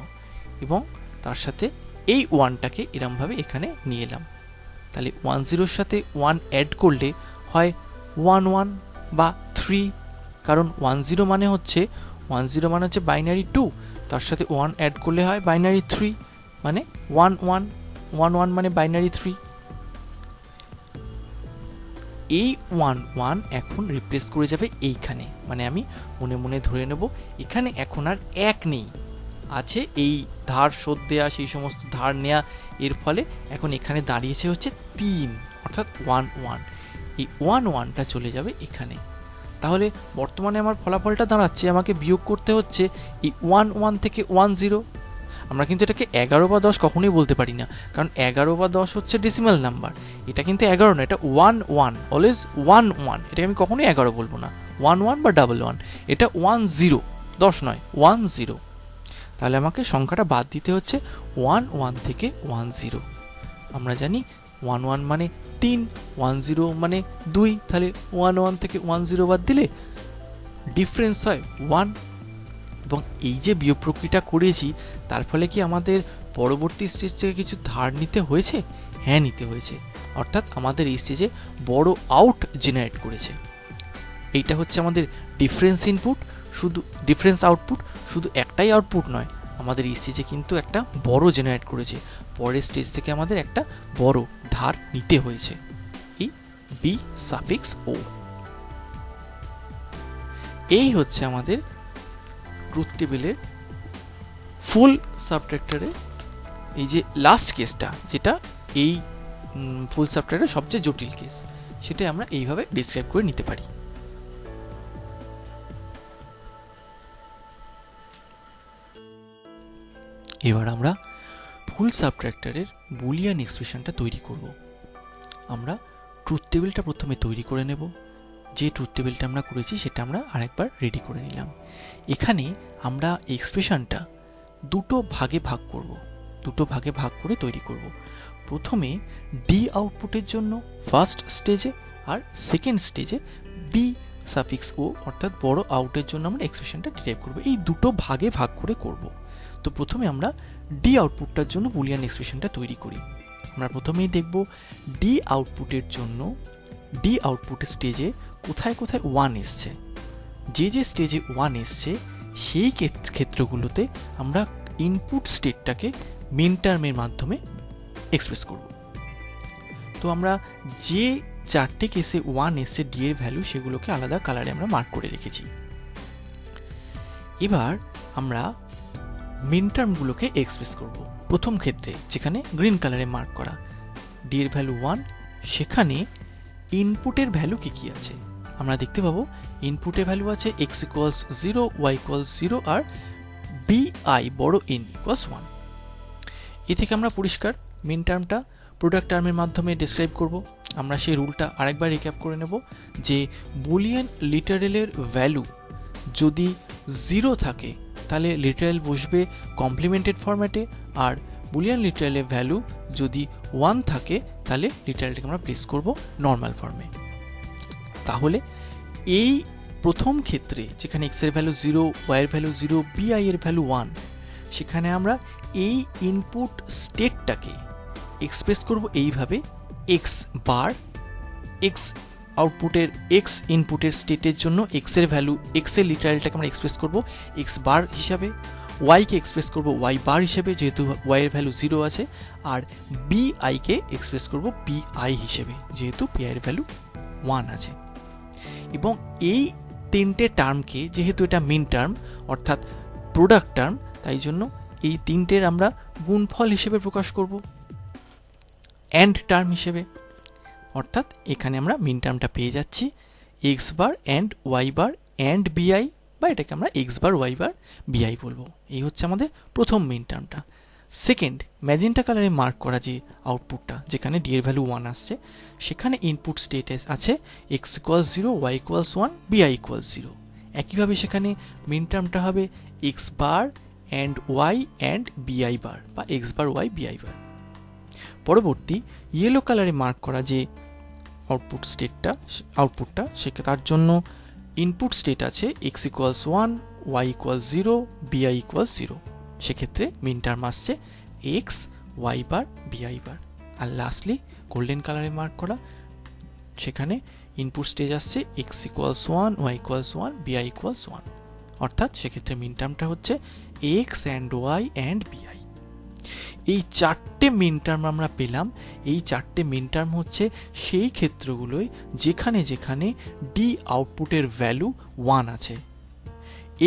এবং তার সাথে এই 1টাকে এরমভাবে এখানে নিয়ে এলাম। তাহলে 1 0-র সাথে 1 অ্যাড করলে হয় 1 1 বা 3, কারণ 1 0 মানে হচ্ছে বাইনারি 2, তার সাথে 1 অ্যাড করলে হয় বাইনারি 3, মানে 1 1 1 1 মানে বাইনারি 3। এই 1 1 এখন রিপ্লেস করে যাবে এইখানে, মানে আমি মনে মনে ধরে নেব এখানে এখন আর 1 নেই, আছে এই ধার শোধ দেয়া, সেই সমস্ত ধার নেয়া, এর ফলে এখন এখানে দাঁড়িয়েছে হচ্ছে 3, অর্থাৎ 1 1। এই 1 1টা চলে যাবে এখানে। তাহলে বর্তমানে আমার ফলাফলটা দাঁড়াচ্ছে আমাকে বিয়োগ করতে হচ্ছে এই 1 1 থেকে 1 0। আমরা কিন্তু এটাকে 11 বা 10 কখনোই বলতে পারি না, কারণ 11 বা 10 হচ্ছে ডেসিমাল নাম্বার, এটা কিন্তু 11 না, এটা 1 1, অলওয়েজ 1 1, এটাকে আমি কখনোই 11 বলবো না, 1 1 বা 1 1, এটা 1 0, 10 নয়, 1 0। তাহলে আমাকে সংখ্যাটা বাদ দিতে হচ্ছে 1 1 থেকে 1 0। আমরা জানি 1 1 মানে 3, 1 0 মানে 2, তাহলে 1 1 থেকে 1 0 বাদ দিলে ডিফারেন্স হয় 1। এবং এই যে বিয়োগ প্রক্রিয়াটা করেছি তার ফলে কি আমাদের পরবর্তী স্টেজ থেকে কিছু ধার নিতে হয়েছে? হ্যাঁ, নিতে হয়েছে, অর্থাৎ আমাদের এই স্টেজে বড় আউট জেনারেট করেছে। এইটা হচ্ছে আমাদের ডিফারেন্স ইনপুট, শুধু ডিফারেন্স আউটপুট, শুধু একটাই আউটপুট নয়, আমাদের এই স্টেজে কিন্তু একটা বড় জেনারেট করেছে। পরের স্টেজ থেকে আমাদের একটা বড় ধার নিতে হয়েছে, এই বি সাফিক্স ও। এই হচ্ছে আমাদের ট্রুথ টেবিলের ফুল সাবট্রাক্টরের এই যে লাস্ট কেসটা, যেটা এই ফুল সাবট্রাক্টরের সবচেয়ে জটিল কেস, সেটা আমরা এইভাবে ডিসক্রাইব করে নিতে পারি। এবার আমরা ফুল সাবট্রাক্টরের বুলিয়ান এক্সপ্রেশনটা তৈরি করব। আমরা ট্রুথ টেবিলটা প্রথমে তৈরি করে নেব। যে ট্রুথ টেবিলটা আমরা করেছি সেটা আমরা আরেকবার রেডি করে নিলাম। এখানে আমরা এক্সপ্রেশনটা দুটো ভাগে ভাগ করব, দুটো ভাগে ভাগ করে তৈরি করব। প্রথমে ডি আউটপুটের জন্য ফার্স্ট স্টেজে, আর সেকেন্ড স্টেজে বি সাফিক্স ও অর্থাৎ বড় আউটের জন্য আমরা এক্সপ্রেশনটা ডিরাইভ করব। এই দুটো ভাগে ভাগ করে করব। তো প্রথমে আমরা ডি আউটপুটটার জন্য বুলিয়ান এক্সপ্রেশনটা তৈরি করি। আমরা প্রথমেই দেখব ডি আউটপুটের জন্য ডি আউটপুট স্টেজে কোথায় কোথায় 1 এসছে। যে যে স্টেজে 1 এসছে সেই ক্ষেত্রগুলোতে আমরা ইনপুট স্টেটটাকে মেন টার্মের মাধ্যমে এক্সপ্রেস করব। তো আমরা যে চারটে কেসে 1 এসছে ডি এর ভ্যালু, সেগুলোকে আলাদা কালারে আমরা মার্ক করে রেখেছি। এবার আমরা মিন টার্মগুলোকে এক্সপ্রেস করব। প্রথম ক্ষেত্রে যেখানে গ্রিন কালারে মার্ক করা ডি এর ভ্যালু 1, সেখানে ইনপুটের ভ্যালু কি কি আছে আমরা দেখতে পাবো। ইনপুটের ভ্যালু আছে x ইকুয়ালস 0, y ইকুয়ালস 0 আর bi বড় n ইকুয়ালস 1। এ থেকে আমরা পরিষ্কার মিন টার্মটা প্রোডাক্ট টার্মের মাধ্যমে ডেসক্রাইব করব। আমরা সেই রুলটা আরেকবার রিক্যাপ করে নেব যে বুলিয়ান লিটারেলের ভ্যালু যদি 0 থাকে তাহলে লিটারেল বসবে কমপ্লিমেন্টেড ফরম্যাটে, আর বুলিয়ান লিটারেলের ভ্যালু যদি 1 থাকে তাহলে লিটারেলটাকে আমরা প্লেস করব নর্মাল ফর্মে। তাহলে এই প্রথম ক্ষেত্রে যেখানে x এর ভ্যালু 0, y এর ভ্যালু 0, bi এর ভ্যালু 1, সেখানে আমরা এই ইনপুট স্টেটটাকে এক্সপ্রেস করব এইভাবে x বার, x আউটপুটের x ইনপুটের স্টেটের জন্য x এর ভ্যালু, x এর লিটারেলটাকে আমরা এক্সপ্রেস করব x বার হিসাবে, y কে এক্সপ্রেস করব y বার হিসেবে যেহেতু y এর ভ্যালু 0 আছে, আর bi কে এক্সপ্রেস করব bi হিসেবে যেহেতু pi এর ভ্যালু 1 আছে। এবং এই তিনটে টার্মকে যেহেতু এটা মিন টার্ম অর্থাৎ প্রোডাক্ট টার্ম, তাই জন্য এই তিনটের আমরা গুণফল হিসেবে প্রকাশ করব অ্যান্ড টার্ম হিসেবে। অর্থাৎ এখানে আমরা মিন টার্মটা পেয়ে যাচ্ছি x bar and y bar and bi, বা এটাকে আমরা x বার y বার bi বলবো। এই হচ্ছে আমাদের প্রথম মিন টার্মটা। সেকেন্ড, ম্যাজেন্টা কালারে মার্ক করা যে আউটপুটটা যেখানে d এর ভ্যালু 1 আসছে, সেখানে ইনপুট স্টেট আছে x equals 0, y equals 1, bi equals 0। একইভাবে সেখানে মিন টার্মটা হবে x bar and y and bi বার, বা x বার y bi বার। পরবর্তী ইয়েলো কালারে মার্ক করা যে আউটপুটটা তার জন্য ইনপুট স্টেট আছে x equals 1, y equals 0, bi equals 0। সেক্ষেত্রে মিন টার্ম আসছে x, y বার, bi বার। আর লাস্টলি গোল্ডেন কালারে মার্ক করা, সেখানে ইনপুট স্টেজ আসছে x equals 1, y equals 1, bi equals 1। অর্থাৎ সেক্ষেত্রে মিন টার্মটা হচ্ছে x and y and bi। এই চারটে মিন টার্ম আমরা পেলাম। এই চারটে মিন টার্ম হচ্ছে সেই ক্ষেত্রগুলোই যেখানে যেখানে ডি আউটপুটের ভ্যালু 1 আছে।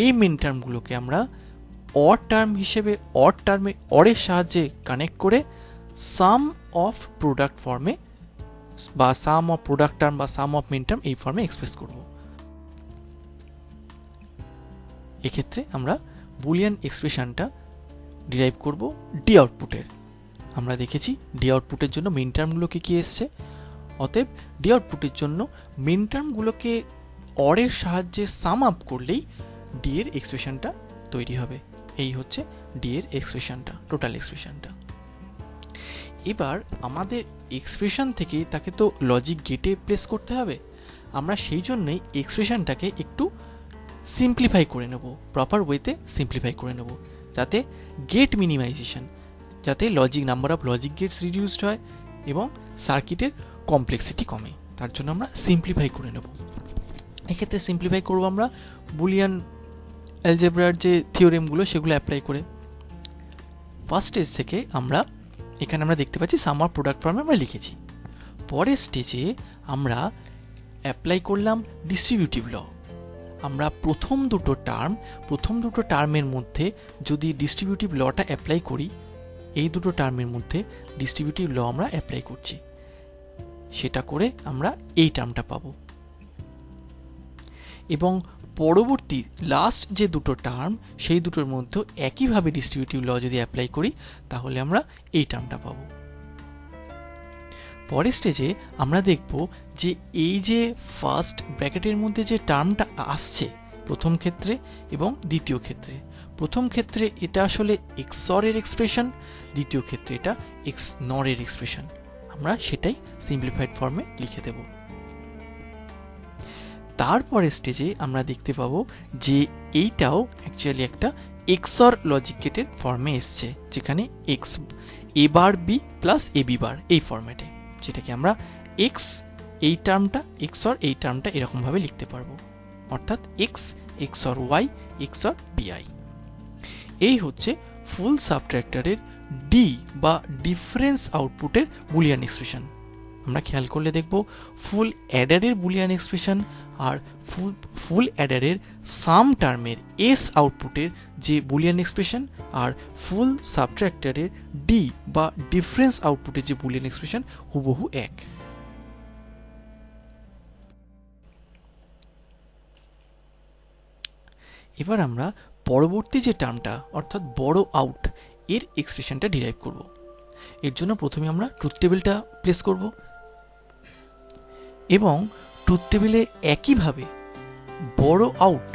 এই মিন টার্মগুলোকে আমরা অড টার্ম হিসেবে অরের সাহায্যে কানেক্ট করে সাম অফ প্রোডাক্ট ফর্মে, বা সাম অফ প্রোডাক্ট টার্ম বা সাম অফ মিন টার্ম এই ফর্মে এক্সপ্রেস করব। এক্ষেত্রে আমরা বুলিয়ান এক্সপ্রেশনটা ডিরাইভ করব ডি আউটপুটের। আমরা দেখেছি ডি আউটপুটের জন্য মিন টার্মগুলোকে কি এসছে, অতএব ডি আউটপুটের জন্য মিন টার্মগুলোকে অরের সাহায্যে সাম আপ করলেই ডি এর এক্সপ্রেশনটা তৈরি হবে। এই হচ্ছে ডি এর এক্সপ্রেশনটা, টোটাল এক্সপ্রেশনটা। এবার আমাদের এক্সপ্রেশন থেকে তাকে তো লজিক গেটে প্লেস করতে হবে। আমরা সেই জন্যই এক্সপ্রেশনটাকে একটু সিম্পলিফাই করে নেব, প্রপার ওয়েতে সিম্পলিফাই করে নেব, যাতে গেট মিনিমাইজেশন, যাতে number of logic gates reduced হয় এবং সার্কিটের কমপ্লেক্সিটি কমে। তার জন্য আমরা সিম্পলিফাই করে নেব। এক্ষেত্রে সিম্পলিফাই করব আমরা বুলিয়ান অ্যালজেব্রার যে থিওরেমগুলো সেগুলো অ্যাপ্লাই করে। ফার্স্ট স্টেজ থেকে এখানে আমরা দেখতে পাচ্ছি সাম অফ প্রোডাক্ট ফর্মে আমরা লিখেছি। পরের স্টেজে আমরা অ্যাপ্লাই করলাম ডিস্ট্রিবিউটিভ ল। আমরা প্রথম দুটো টার্মের মধ্যে যদি ডিস্ট্রিবিউটিভ লটা অ্যাপ্লাই করি, এই দুটো টার্মের মধ্যে ডিস্ট্রিবিউটিভ ল আমরা অ্যাপ্লাই করছি, সেটা করে আমরা এই টার্মটা পাবো। এবং পরবর্তী লাস্ট যে দুটো টার্ম, সেই দুটোর মধ্যে একইভাবে ডিস্ট্রিবিউটিভ ল যদি অ্যাপ্লাই করি, তাহলে আমরা এই টার্মটা পাবো। পরের স্টেজে আমরা দেখব যে এই যে ফার্স্ট ব্র্যাকেটের মধ্যে যে টার্মটা আসছে প্রথম ক্ষেত্রে এবং দ্বিতীয় ক্ষেত্রে, প্রথম ক্ষেত্রে এটা আসলে XOR এর এক্সপ্রেশন, দ্বিতীয় ক্ষেত্রে এটা XNOR এর এক্সপ্রেশন। আমরা সেটাই সিম্পলিফাইড ফর্মে লিখে দেব। তারপরের স্টেজে আমরা দেখতে পাবো যে এইটাও অ্যাকচুয়ালি একটা XOR লজিক গেটের ফর্মে এসছে, যেখানে a bar b plus ab বার এই ফরম্যাটে, যেটাকে আমরা x এই টার্মটা XOR এই টার্মটা এরকমভাবে লিখতে পারবো, অর্থাৎ x XOR y XOR bi। এই হচ্ছে ফুল সাবট্রাক্টরের ডি বা ডিফারেন্স আউটপুটের বুলিয়ান এক্সপ্রেশন। আমরা খেয়াল করলে দেখব ফুল অ্যাডারের বুলিয়ান এক্সপ্রেশন আর ফুল অ্যাডারের সাম টার্মের এস আউটপুটের যে বুলিয়ান এক্সপ্রেশন আর ফুল সাবট্রাক্টরের ডি বা ডিফারেন্স আউটপুটের যে বুলিয়ান এক্সপ্রেশন হুবহু এক। এবার আমরা পরবর্তী যে টার্মটা অর্থাৎ বড় আউট এর এক্সপ্রেশনটা ডিরাইভ করব। এর জন্য প্রথমে আমরা ট্রুথ টেবিলটা প্লেস করব এবং ট্রুথ টেবিলে একইভাবে বড় আউট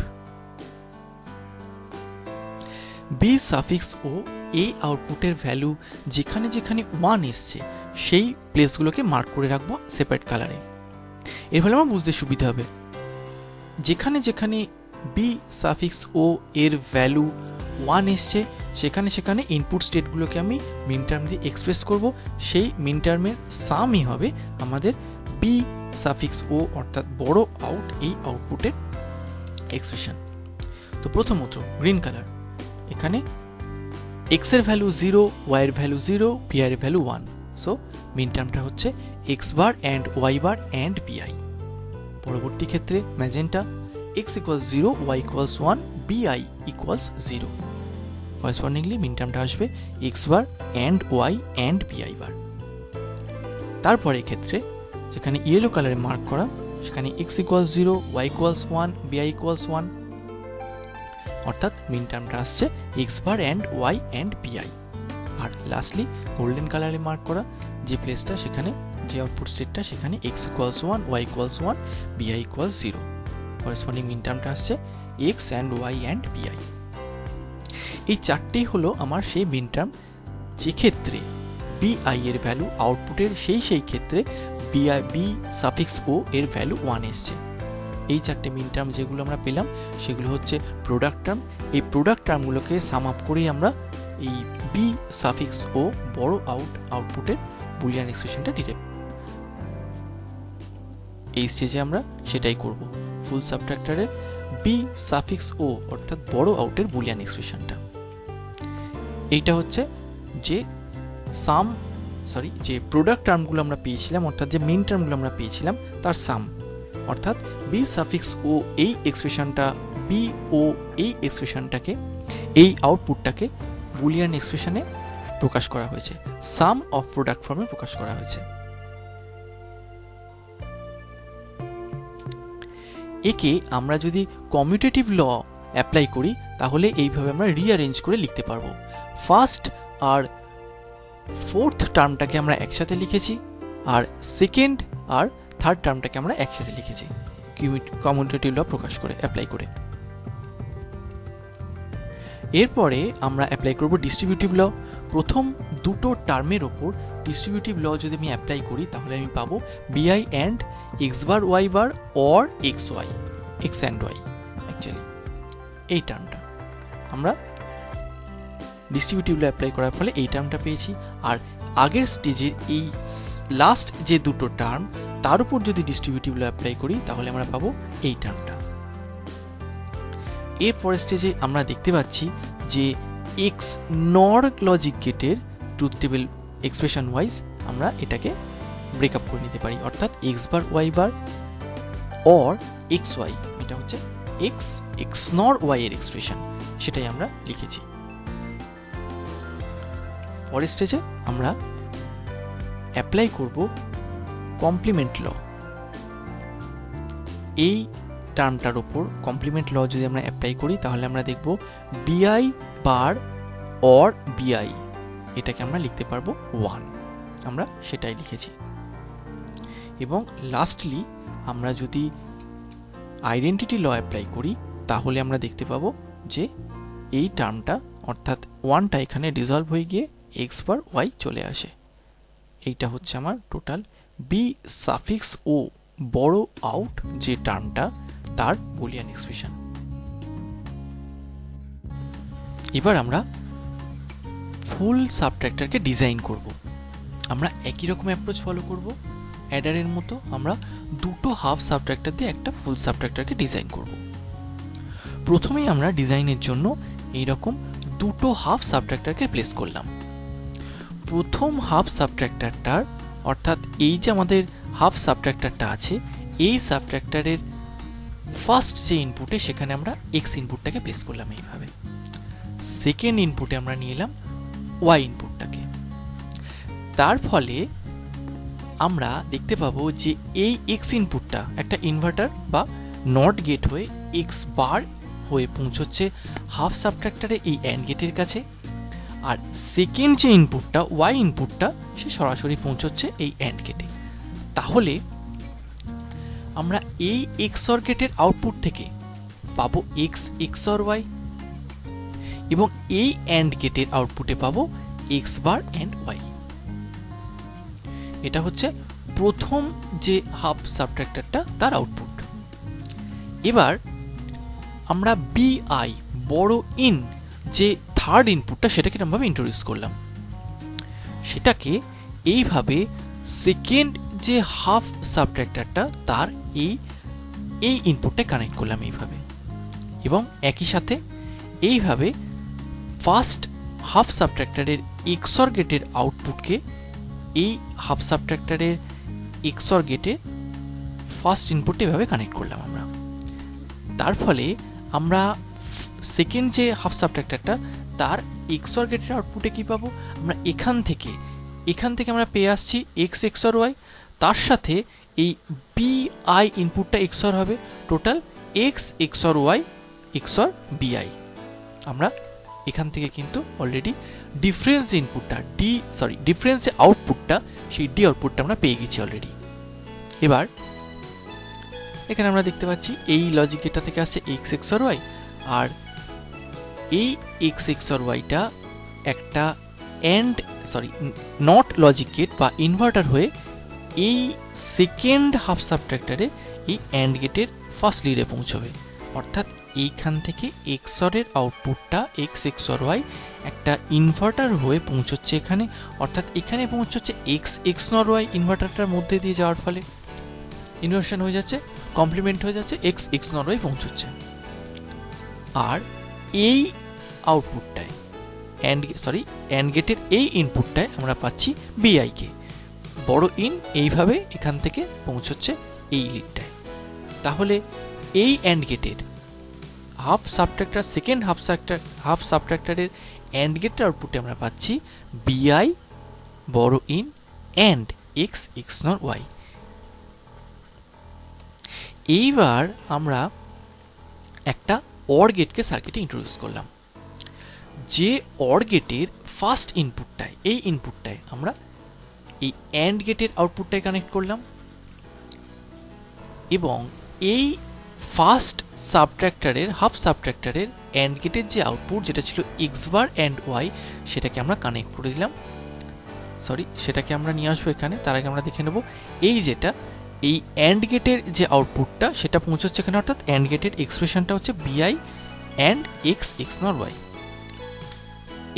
বি সাফিক্স ও এই আউটপুটের ভ্যালু যেখানে যেখানে 1 এসছে সেই প্লেসগুলোকে মার্ক করে রাখবো সেপারেট কালারে। এর ফলে আমার বুঝতে সুবিধা হবে যেখানে যেখানে বি সাফিক্স ও এর ভ্যালু 1 এসছে সেখানে সেখানে ইনপুট স্টেটগুলোকে আমি মিন টার্ম দিয়ে এক্সপ্রেস করব। সেই মিন টার্মের সামই হবে আমাদের বি সাফিক্স ও অর্থাৎ বড় আউট এই আউটপুটের এক্সপ্রেশন। তো প্রথমত গ্রিন কালার, এখানে এক্স এর ভ্যালু 0, ওয়াই এর ভ্যালু 0, পি এর ভ্যালু 1, সো মিন টার্মটা হচ্ছে x bar and y bar and PI. পরবর্তী ক্ষেত্রে magenta, x equals 0, y equals 1, bi equals 0. Correspondingly মিন টার্মটা আসবে x bar and y and pi বার। তারপরে ক্ষেত্রে যেখানে ইয়েলো কালারে মার্ক করা সেখানে x equals 0, y equals 1, bi equals 1, অর্থাৎ মিন টার্মটা আসছে x bar and y and pi। আর লাস্টলি গোল্ডেন কালারে মার্ক করা যে প্লেসটা সেখানে যে আউটপুট স্টেটটা সেখানে x equals 1, y equals 1, bi equals 0। Corresponding মিন টার্মটা আসছে x and y and pi। এই চারটেই হলো আমার সেই মিন টার্ম যে ক্ষেত্রে bi এর ভ্যালু আউটপুটের সেই ক্ষেত্রে বি সাফিক্স ও এর ভ্যালু 1 এসছে। এই চারটে মিন টার্ম যেগুলো আমরা পেলাম সেগুলো হচ্ছে প্রোডাক্ট টার্ম। এই প্রোডাক্ট টার্মগুলোকে সাম আপ করেই আমরা এই বি সাফিক্স ও বড় আউটপুটের বুলিয়ান এক্সপ্রেশনটা ডিরাইভ। এই স্টেজে আমরা সেটাই করব, ফুল সাবট্রাক্টরের বি সাফিক্স ও অর্থাৎ বড় আউটের বুলিয়ান এক্সপ্রেশনটা। এইটা হচ্ছে যে যে প্রোডাক্ট টার্মগুলো আমরা পেয়েছিলাম অর্থাৎ যে মেইন টার্মগুলো আমরা পেয়েছিলাম তার সাম, অর্থাৎ বি সাফিক্স ও এই এক্সপ্রেশনটা বি ও এই এক্সপ্রেশনটাকে এই আউটপুটটাকে বুলিয়ান এক্সপ্রেশনে প্রকাশ করা হয়েছে, সাম অফ প্রোডাক্ট ফর্মে প্রকাশ করা হয়েছে। একে আমরা যদি কমিউটেটিভ ল অ্যাপ্লাই করি তাহলে এইভাবে আমরা রিঅ্যারেঞ্জ করে লিখতে পারবো। ফার্স্ট আর ফোর্থ টার্মটাকে আমরা একসাথে লিখেছি আর সেকেন্ড আর থার্ড টার্মটাকে আমরা একসাথে লিখেছি কমিউটেটিভ ল প্রকাশ করে অ্যাপ্লাই করে। এরপরে আমরা অ্যাপ্লাই করব ডিস্ট্রিবিউটিভ ল। প্রথম দুটো টার্মের ওপর ডিস্ট্রিবিউটিভ ল যদি আমি অ্যাপ্লাই করি তাহলে আমি পাবো BI and x bar y bar or x and y. Actually এই টার্মটা আমরা ডিস্ট্রিবিউটিভ ল অ্যাপ্লাই করার ফলে এই টার্মটা পেয়েছি। আর আগের স্টেজের এই লাস্ট যে দুটো টার্ম তার উপর যদি ডিস্ট্রিবিউটিভ ল অ্যাপ্লাই করি তাহলে আমরা পাবো এই টার্মটা। এর পরের স্টেজে আমরা দেখতে পাচ্ছি যে এক্স নর লজিক গেটের ট্রুথ টেবিল এক্সপ্রেশন ওয়াইজ আমরা এটাকে ব্রেকআপ করে নিতে পারি, অর্থাৎ x bar y bar or x y, এটা হচ্ছে এক্স নর ওয়াই এর এক্সপ্রেশন, সেটাই আমরা লিখেছি। পরের স্টেজে আমরা অ্যাপ্লাই করব কমপ্লিমেন্ট ল। এই টার্মটার উপর কমপ্লিমেন্ট ল যদি আমরা অ্যাপ্লাই করি তাহলে আমরা দেখব বিআই বার অর বিআই, এটাকে আমরা লিখতে পারবো 1, আমরা সেটাই লিখেছি। এবং লাস্টলি আমরা যদি আইডেন্টিটি ল অ্যাপ্লাই করি তাহলে আমরা দেখতে পাবো যে এই টার্মটা অর্থাৎ 1টা এখানে ডিসলভ হয়ে গিয়ে এক্স বার ওয়াই চলে আসে। এইটা হচ্ছে আমার টোটাল বি সাফিক্স ও বড় আউট যে টার্মটা তার বুলিয়ান এক্সপ্রেশন। এবার আমরা ফুল সাবট্রাক্টরকে ডিজাইন করব। আমরা একই রকম অ্যাপ্রোচ ফলো করব অ্যাডারের মতো। আমরা দুটো হাফ সাবট্রাক্টর দিয়ে একটা ফুল সাবট্রাক্টরকে ডিজাইন করব। প্রথমেই আমরা ডিজাইনের জন্য এইরকম দুটো হাফ সাবট্রাক্টরকে প্লেস করলাম। প্রথম হাফ সাবট্রাক্টরটার অর্থাৎ এই যে আমাদের হাফ সাবট্রাক্টরটা আছে, এই সাবট্রাক্টরের ফার্স্ট যে ইনপুটে সেখানে আমরা এক্স ইনপুটটাকে প্লেস করলাম এইভাবে। সেকেন্ড ইনপুটে আমরা নিয়ে এলাম ওয়াই ইনপুটটাকে। তার ফলে আমরা দেখতে পাবো যে এই এক্স ইনপুটটা একটা ইনভার্টার বা নট গেট হয়ে এক্স বার হয়ে পৌঁছচ্ছে হাফ সাবট্রাক্টরে এই অ্যান্ড গেটের কাছে, আর সেকেন্ড যে ইনপুটটা ওয়াই ইনপুটটা সে সরাসরি পৌঁছচ্ছে এই অ্যান্ড গেটে। তাহলে আমরা এই এক্সঅর গেটের আউটপুট থেকে পাবো এক্স এক্সঅর ওয়াই, এবং এই অ্যান্ড গেটের আউটপুটে পাবো এক্স বার অ্যান্ড ওয়াই। এটা হচ্ছে প্রথম যে হাফ সাবট্রাক্টরটা তার আউটপুট। এবার আমরা বিআই বড় ইন যে থার্ড ইনপুটটা সেটাকে এরকমভাবে ইন্ট্রোডিউস করলাম, সেটাকে এইভাবে সেকেন্ড যে হাফ সাবট্রাক্টরটা তার এই ইনপুটটা কানেক্ট করলাম এইভাবে, এবং একই সাথে এইভাবে ফার্স্ট হাফ সাবট্রাক্টরের এক্সঅর গেটের আউটপুটকে এই হাফ সাবট্রাক্টরের এক্সঅর গেটে ফার্স্ট ইনপুটে এভাবে কানেক্ট করলাম আমরা। তার ফলে আমরা সেকেন্ড যে হাফ সাবট্রাক্টরটা তার এক্সঅর গেটের আউটপুটে কি পাবো, আমরা এখান থেকে আমরা পেয়ে আসছি এক্স এক্সঅর ওয়াই, তার সাথে এই বিআই ইনপুটটা এক্সঅর হবে, টোটাল এক্স এক্সঅর ওয়াই এক্সঅর বিআই। আমরা এখান থেকে কিন্তু অলরেডি ডিফারেন্স ইনপুটটা ডিফারেন্স যে আউটপুটটা সেই ডি আউটপুটটা আমরা পেয়ে গেছি অলরেডি। এবার এখানে আমরা দেখতে পাচ্ছি এই লজিক গেটটা থেকে আসছে এক্স এক্সঅর ওয়াই, আর এই এক্স এক্সঅর ওয়াইটা একটা নট লজিক গেট বা ইনভার্টার হয়ে এই সেকেন্ড হাফ সাবট্রাক্টরে এই অ্যান্ড গেটের ফার্স্ট লিডে পৌঁছবে। অর্থাৎ এইখান থেকে এক্সঅরের আউটপুটটা এক্স এক্সঅর ওয়াই একটা ইনভার্টার হয়ে পৌঁছচ্ছে এখানে, অর্থাৎ এখানে পৌঁছচ্ছে এক্স এক্সঅর ওয়াই ইনভার্টারটার মধ্যে দিয়ে যাওয়ার ফলে ইনভার্সন হয়ে যাচ্ছে, কমপ্লিমেন্ট হয়ে যাচ্ছে, এক্স এক্সঅর ওয়াই পৌঁছচ্ছে। আর এই আউটপুটটায় অ্যান্ড গেটের এই ইনপুটটায় আমরা পাচ্ছি বিআই কে, বড় ইন এইভাবে এখান থেকে পৌঁছচ্ছে এই লিডটায়। তাহলে এই অ্যান্ড গেটের হাফ সাবট্রাক্টর সেকেন্ড হাফ সাবট্রাক্টরের অ্যান্ড গেটের আউটপুটে আমরা পাচ্ছি B I borrow in and X XOR Y. এইবার আমরা একটা অর গেটকে সার্কিটে ইন্ট্রোডিউস করলাম, যে অর গেটের ফার্স্ট ইনপুটটায় এই ইনপুটটায় আমরা এই অ্যান্ড গেটের আউটপুটটায় কানেক্ট করলাম, এবং এই ফার্স্ট সাবট্রাক্টরের হাফ সাবট্রাক্টরের অ্যান্ড গেটের যে আউটপুট যেটা ছিল এক্স বার অ্যান্ড ওয়াই সেটাকে আমরা কানেক্ট করে দিলাম। সেটাকে আমরা নিয়ে আসবো এখানে। তার আগে আমরা দেখে নেব এই যেটা এই অ্যান্ড গেটের যে আউটপুটটা সেটা পৌঁছচ্ছে এখানে, অর্থাৎ অ্যান্ড গেটের এক্সপ্রেশনটা হচ্ছে বিআই অ্যান্ড এক্স এক্সঅর ওয়াই।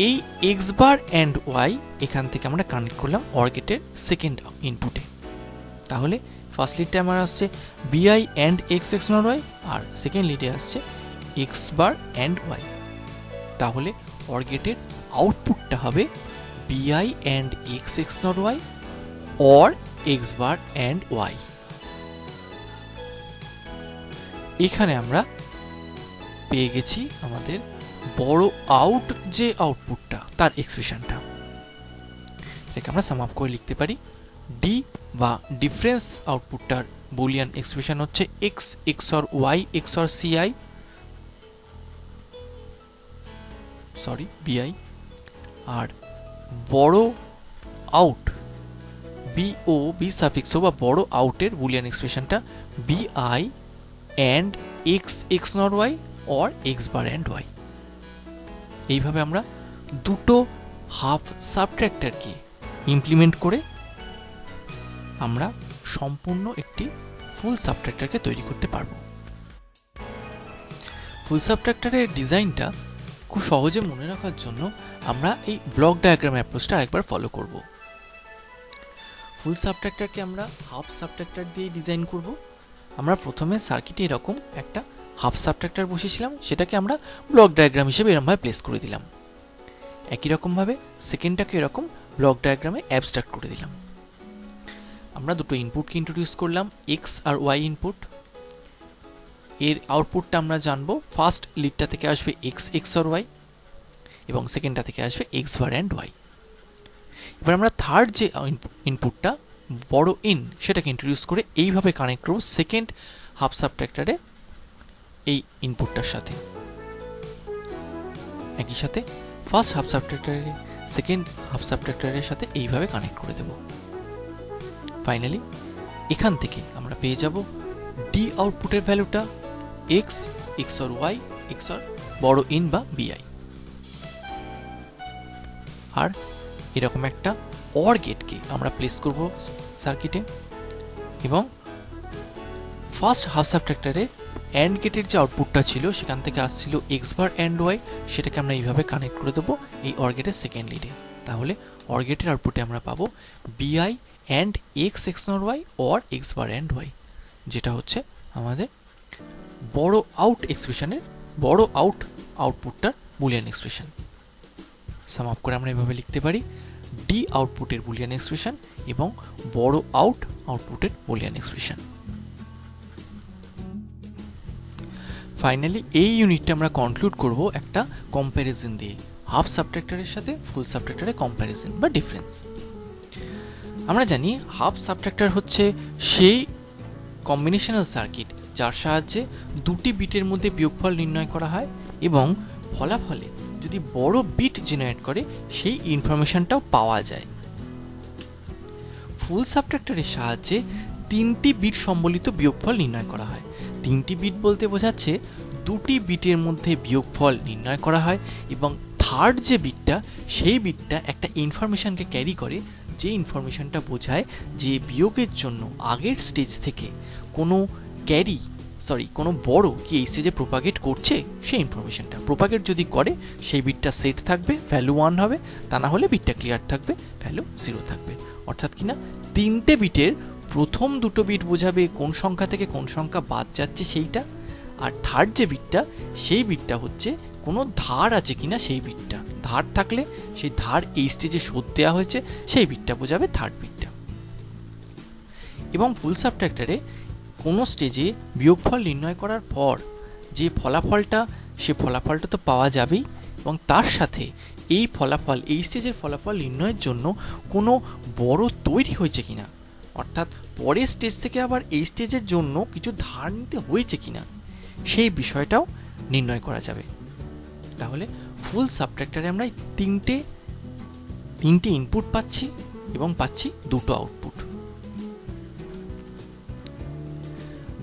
এই এক্স বার অ্যান্ড ওয়াই এখান থেকে আমরা কানেক্ট করলাম অর গেটের সেকেন্ড ইনপুটে। তাহলে ফার্স্ট লিডে আমার আসছে B I and X XOR Y, আর সেকেন্ড লিডে আসছে এক্স বার অ্যান্ড ওয়াই। তাহলে অর গেটের আউটপুটটা হবে B I and X XOR Y or x bar and Y. এখানে আমরা পেয়ে গেছি আমাদের বড় আউট যে আউটপুটটা তার এক্সপ্রেশনটা, এটাকে আমরা সাম আপ করে লিখতে পারি ডি বা ডিফারেন্স আউটপুটটার বুলিয়ান এক্সপ্রেশন হচ্ছে এক্স এক্সঅর ওয়াই এক্সঅর সিআই বিআই, আর বড় আউট বি সাফিক্স বা বড় আউটের বুলিয়ান এক্সপ্রেশনটা B I and X XOR Y or x bar and Y. এইভাবে আমরা দুটো হাফ সাবট্রাক্টরকে ইমপ্লিমেন্ট করে আমরা সম্পূর্ণ একটি ফুল সাবট্রাক্টরকে তৈরি করতে পারব। ফুল সাবট্রাক্টরের ডিজাইনটা খুব সহজে মনে রাখার জন্য আমরা এই ব্লক ডায়াগ্রাম অ্যাপ্রোচটা আরেকবার ফলো করব। ফুল সাবট্রাক্টরকে আমরা হাফ সাবট্রাক্টর দিয়ে ডিজাইন করব। আমরা প্রথমে সার্কিটে এরকম একটা হাফ সাবট্রাক্টর বসিয়েছিলাম, সেটাকে আমরা ব্লক ডায়াগ্রাম হিসেবে এরকমভাবে প্লেস করে দিলাম। একই রকমভাবে সেকেন্ডটাকে এরকম ব্লক ডায়াগ্রামে অ্যাবস্ট্রাক্ট করে দিলাম। আমরা দুটো ইনপুটকে ইন্ট্রোডিউস করলাম, এক্স আর ওয়াই ইনপুট। এর আউটপুটটা আমরা জানবো, ফার্স্ট লিডটা থেকে আসবে এক্স এক্স আর ওয়াই এবং সেকেন্ডটা থেকে আসবে এক্স বার অ্যান্ড ওয়াই। এবার আমরা থার্ড যে ইনপুটটা বড় ইন সেটাকে ইন্ট্রোডিউস করে এইভাবে কানেক্ট করবো সেকেন্ড হাফ সাবট্রাক্টরে এই ইনপুটটার সাথে। একই সাথে ফার্স্ট হাফ সাবট্রাক্টরে সেকেন্ড হাফ সাবট্রাক্টরের সাথে এইভাবে কানেক্ট করে দেব। ফাইনালি এখান থেকে আমরা পেয়ে যাব ডি আউটপুটের ভ্যালুটা x xor y xor borrow in বা বিআই। আর এরকম একটা অর গেটকে আমরা প্লেস করব সার্কিটে এবং ফার্স্ট হাফ সাবট্রাক্টরে অ্যান্ড গেটের যে আউটপুটটা ছিল সেখান থেকে আসছিল এক্স বার অ্যান্ড ওয়াই, সেটাকে আমরা এইভাবে কানেক্ট করে দেবো এই অর গেটের সেকেন্ড লিডে। তাহলে অর গেটের আউটপুটে আমরা পাবো BI and x xnor y or x bar and y, যেটা হচ্ছে আমাদের বড় আউট এক্সপ্রেশনের বড় আউটপুটটার বুলিয়ান এক্সপ্রেশন। সাম আপ করে আমরা এভাবে লিখতে পারি ডি আউটপুটের বুলিয়ান এক্সপ্রেশন এবং বড় আউটপুটের বুলিয়ান এক্সপ্রেশন। ফাইনালি এই ইউনিটটা আমরা কনক্লুড করব একটা কম্প্যারিজন দিয়ে, হাফ সাবট্রাক্টরের সাথে ফুল সাবট্রাক্টরের কম্প্যারিজন বা ডিফারেন্স। আমরা জানি হাফ সাবট্রাক্টর হচ্ছে সেই কম্বিনেশনাল সার্কিট যার সাহায্যে দুটি বিটের মধ্যে বিয়োগফল নির্ণয় করা হয় এবং ফলাফলে যদি বড় বিট জেনারেট করে সেই ইনফরমেশনটাও পাওয়া যায়। ফুল সাবট্রাক্টরের সাহায্যে তিনটি বিট সম্বলিত বিয়োগফল নির্ণয় করা হয়। তিনটি বিট বলতে বোঝাচ্ছে দুটি বিটের মধ্যে বিয়োগফল নির্ণয় করা হয় এবং থার্ড যে বিটটা সেই বিটটা একটা ইনফরমেশনকে ক্যারি করে, যে ইনফরমেশনটা বোঝায় যে বিয়োগের জন্য আগের স্টেজ থেকে কোনো বড় কি এই স্টেজে প্রোপাগেট করছে, সেই ইনফরমেশনটা প্রোপাগেট যদি করে সেই বিটটা সেট থাকবে, ভ্যালু 1 হবে, তা না হলে বিটটা ক্লিয়ার থাকবে, ভ্যালু 0 থাকবে। অর্থাৎ কিনা তিনটে বিটের প্রথম দুটো বিট বোঝাবে কোন সংখ্যা থেকে কোন সংখ্যা বাদ যাচ্ছে সেইটা, আর থার্ড যে বিটটা সেই বিটটা হচ্ছে কোনো ধার আছে কিনা সেই বিটটা, ধার থাকলে সেই ধার এই স্টেজে শোধ দেওয়া হয়েছে সেই বিটটা বোঝাবে থার্ড বিটটা। এবং ফুল সাবট্রাক্টরে কোনো স্টেজে বিয়োগফল নির্ণয় করার পর যে ফলাফলটা সে ফলাফলটা তো পাওয়া যাবেই এবং তার সাথে এই স্টেজের ফলাফল নির্ণয়ের জন্য কোনো বড় তৈরি হয়েছে কিনা, অর্থাৎ পরের স্টেজ থেকে আবার এই স্টেজের জন্য কিছু ধার নিতে হয়েছে কিনা সেই বিষয়টাও নির্ণয় করা যাবে। তাহলে ফুল সাবট্রাক্টরে আমরা তিনটে ইনপুট পাচ্ছি এবং পাচ্ছি দুটো আউটপুট।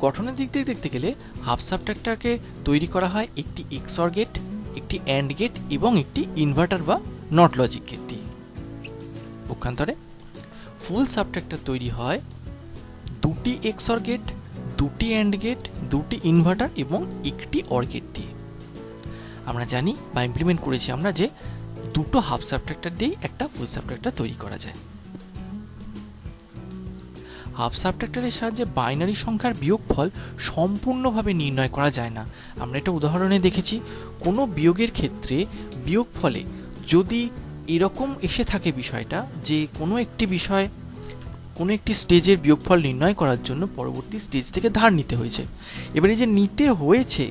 গঠনের দিক থেকে দেখতে গেলে হাফ সাবট্রাক্টরকে তৈরি করা হয় একটি এক্সঅর গেট, একটি অ্যান্ড গেট এবং একটি ইনভার্টার বা নট লজিক গেট দিয়ে। পক্ষান্তরে ফুল সাবট্রাক্টর তৈরি হয় দুটি এক্সঅর গেট, দুটি অ্যান্ড গেট, দুটি ইনভার্টার এবং একটি অর গেট দিয়ে। আমরা জানি বা ইমপ্লিমেন্ট করেছি আমরা যে দুটো হাফ সাবট্রাক্টর দিয়ে একটা ফুল সাবট্রাক্টর তৈরি করা যায়। হাফ সাবট্রাক্টরের সাহায্যে বাইনারি সংখ্যার বিয়োগফল সম্পূর্ণভাবে নির্ণয় করা যায় না। আমরা এটা উদাহরণে দেখেছি, কোনো বিয়োগের ক্ষেত্রে বিয়োগফলে যদি এরকম এসে থাকে বিষয়টা যে কোনো একটি স্টেজের বিয়োগফল নির্ণয় করার জন্য পরবর্তী স্টেজ থেকে ধার নিতে হয়েছে। এবারে যে নিতে হয়েছে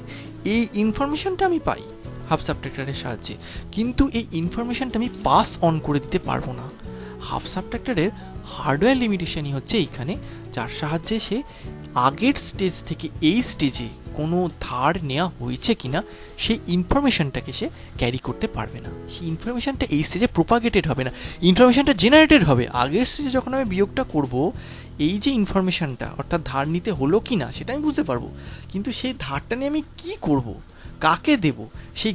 এই ইনফরমেশনটা আমি পাই হাফ সাবট্রাক্টরের সাহায্যে, কিন্তু এই ইনফরমেশনটা আমি পাস অন করে দিতে পারবো না। হাফ সাবট্রাক্টরের হার্ডওয়্যার লিমিটেশনই হচ্ছে এইখানে, যার সাহায্যে সে আগের স্টেজ থেকে এই স্টেজে কোনো ধার নেওয়া হয়েছে কিনা সেই ইনফরমেশনটাকে সে ক্যারি করতে পারবে না। সেই ইনফরমেশনটা এই স্টেজে প্রোপাগেটেড হবে না, ইনফরমেশনটা জেনারেটেড হবে আগের স্টেজে। যখন আমি বিয়োগটা করব এই যে ইনফরমেশনটা অর্থাৎ ধার নিতে হলো কি না সেটা আমি বুঝতে পারবো, কিন্তু সেই ধারটা নিয়ে আমি কি করব, কাকে দেব, সেই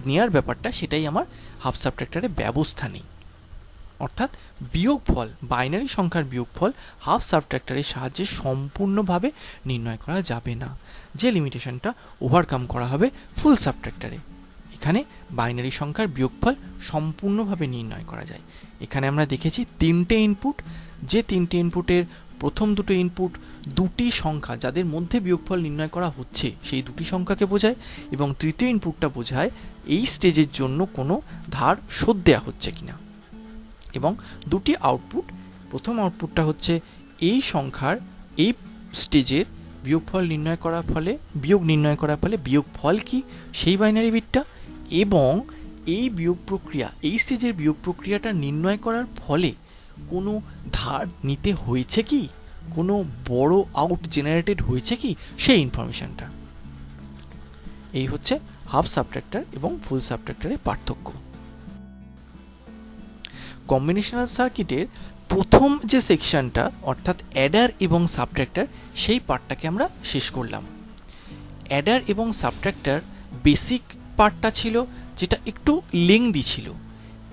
নেওয়ার ব্যাপারটা সেটাই আমার হাফ সাবট্রাক্টরে ব্যবস্থা নেই। অর্থাৎ বিয়োগফল, বাইনারি সংখ্যার বিয়োগফল হাফ সাবট্রাক্টরের সাহায্যে সম্পূর্ণভাবে নির্ণয় করা যাবে না, যে লিমিটেশনটা ওভারকাম করা হবে ফুল সাবট্রাক্টরে। এখানে বাইনারি সংখ্যার বিয়োগফল সম্পূর্ণভাবে নির্ণয় করা যায়। এখানে আমরা দেখেছি তিনটে ইনপুট, যে তিনটে ইনপুটের প্রথম দুটো ইনপুট দুটি সংখ্যা যাদের মধ্যে বিয়োগফল নির্ণয় করা হচ্ছে সেই দুটি সংখ্যাকে বোঝায় এবং তৃতীয় ইনপুটটা বোঝায় এই স্টেজের জন্য কোনো ধার শোধ দেওয়া হচ্ছে কিনা, এবং দুটি আউটপুট প্রথম আউটপুটটা হচ্ছে এই সংখ্যার এই স্টেজের বিয়োগ নির্ণয় করার ফলে বিয়োগফল কি সেই বাইনারি বিটটা, এবং এই বিয়োগ প্রক্রিয়া, এই স্টেজের বিয়োগ প্রক্রিয়াটা নির্ণয় করার ফলে কোনো ধার নিতে হয়েছে কি, কোনো বড় আউট জেনারেটেড হয়েছে কি সেই ইনফরমেশনটা। এই হচ্ছে হাফ সাবট্রাক্টর এবং ফুল সাবট্রাক্টরের পার্থক্য। কম্বিনেশনাল সার্কিটের প্রথম যে সেকশনটা অর্থাৎ অ্যাডার এবং সাবট্রাক্টর, সেই পার্টটাকে আমরা শেষ করলাম। অ্যাডার এবং সাবট্রাক্টর বেসিক পার্টটা ছিল যেটা একটু লেংদি ছিল।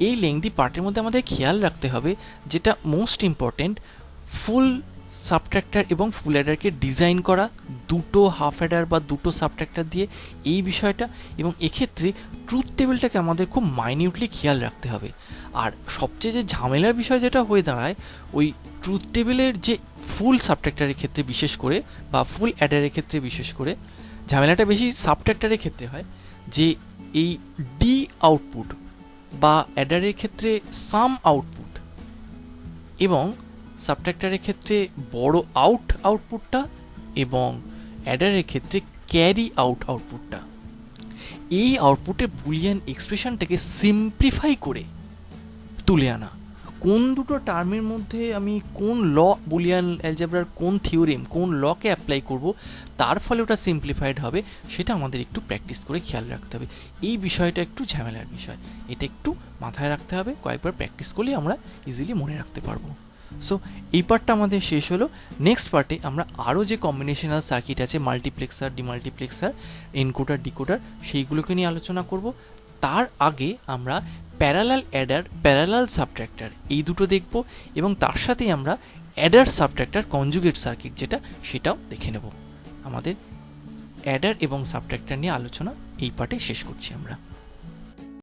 এই লেংদি পার্টের মধ্যে আমাদের খেয়াল রাখতে হবে, যেটা মোস্ট ইম্পর্টেন্ট, ফুল সাবট্রাক্টর এবং ফুল অ্যাডারকে ডিজাইন করা, দুটো হাফ অ্যাডার বা দুটো সাবট্রাক্টর দিয়ে এই বিষয়টা, এবং এক্ষেত্রে ট্রুথ টেবিলটাকে আমাদের খুব মাইনিউটলি খেয়াল রাখতে হবে। আর সবচেয়ে যে ঝামেলার বিষয় যেটা হয়ে দাঁড়ায়, ওই ট্রুথ টেবিলের যে ফুল সাবট্রাক্টরের ক্ষেত্রে বিশেষ করে বা ফুল অ্যাডারের ক্ষেত্রে বিশেষ করে ঝামেলাটা বেশি সাবট্রাক্টরের ক্ষেত্রে হয়, যে এই ডি আউটপুট বা অ্যাডারের ক্ষেত্রে সাম আউটপুট এবং সাবট্রাক্টরের ক্ষেত্রে বড় আউটপুটটা এবং অ্যাডারের ক্ষেত্রে ক্যারি আউটপুটটা, এই আউটপুটের বুলিয়ান এক্সপ্রেশনটাকে সিম্পলিফাই করে তুলে আনা। কোন দুটো টার্মের মধ্যে আমি কোন ল, বুলিয়ান অ্যালজেব্রার কোন থিওরেম, কোন লকে অ্যাপ্লাই করব, তার ফলে ওটা সিম্পলিফাইড হবে, সেটা আমাদের একটু প্র্যাকটিস করে খেয়াল রাখতে হবে। এই বিষয়টা একটু ঝামেলার বিষয়, এটা একটু মাথায় রাখতে হবে, কয়েকবার প্র্যাকটিস করলে আমরা ইজিলি মনে রাখতে পারবো। সো এই পার্টটা আমাদের শেষ হলো। নেক্সট পার্টে আমরা আরও যে কম্বিনেশনাল সার্কিট আছে, মাল্টিপ্লেক্সার, ডিমাল্টিপ্লেক্সার, এনকোডার, ডিকোডার, সেইগুলোকে নিয়ে আলোচনা করব। তার আগে আমরা প্যারালাল অ্যাডার, প্যারালাল সাবট্রাক্টর এই দুটো দেখব, এবং তার সাথেই আমরা অ্যাডার সাবট্রাক্টর কনজুগেট সার্কিট যেটা, সেটাও দেখে নেব। আমাদের অ্যাডার এবং সাবট্রাক্টর নিয়ে আলোচনা এই পার্টে শেষ করছি আমরা।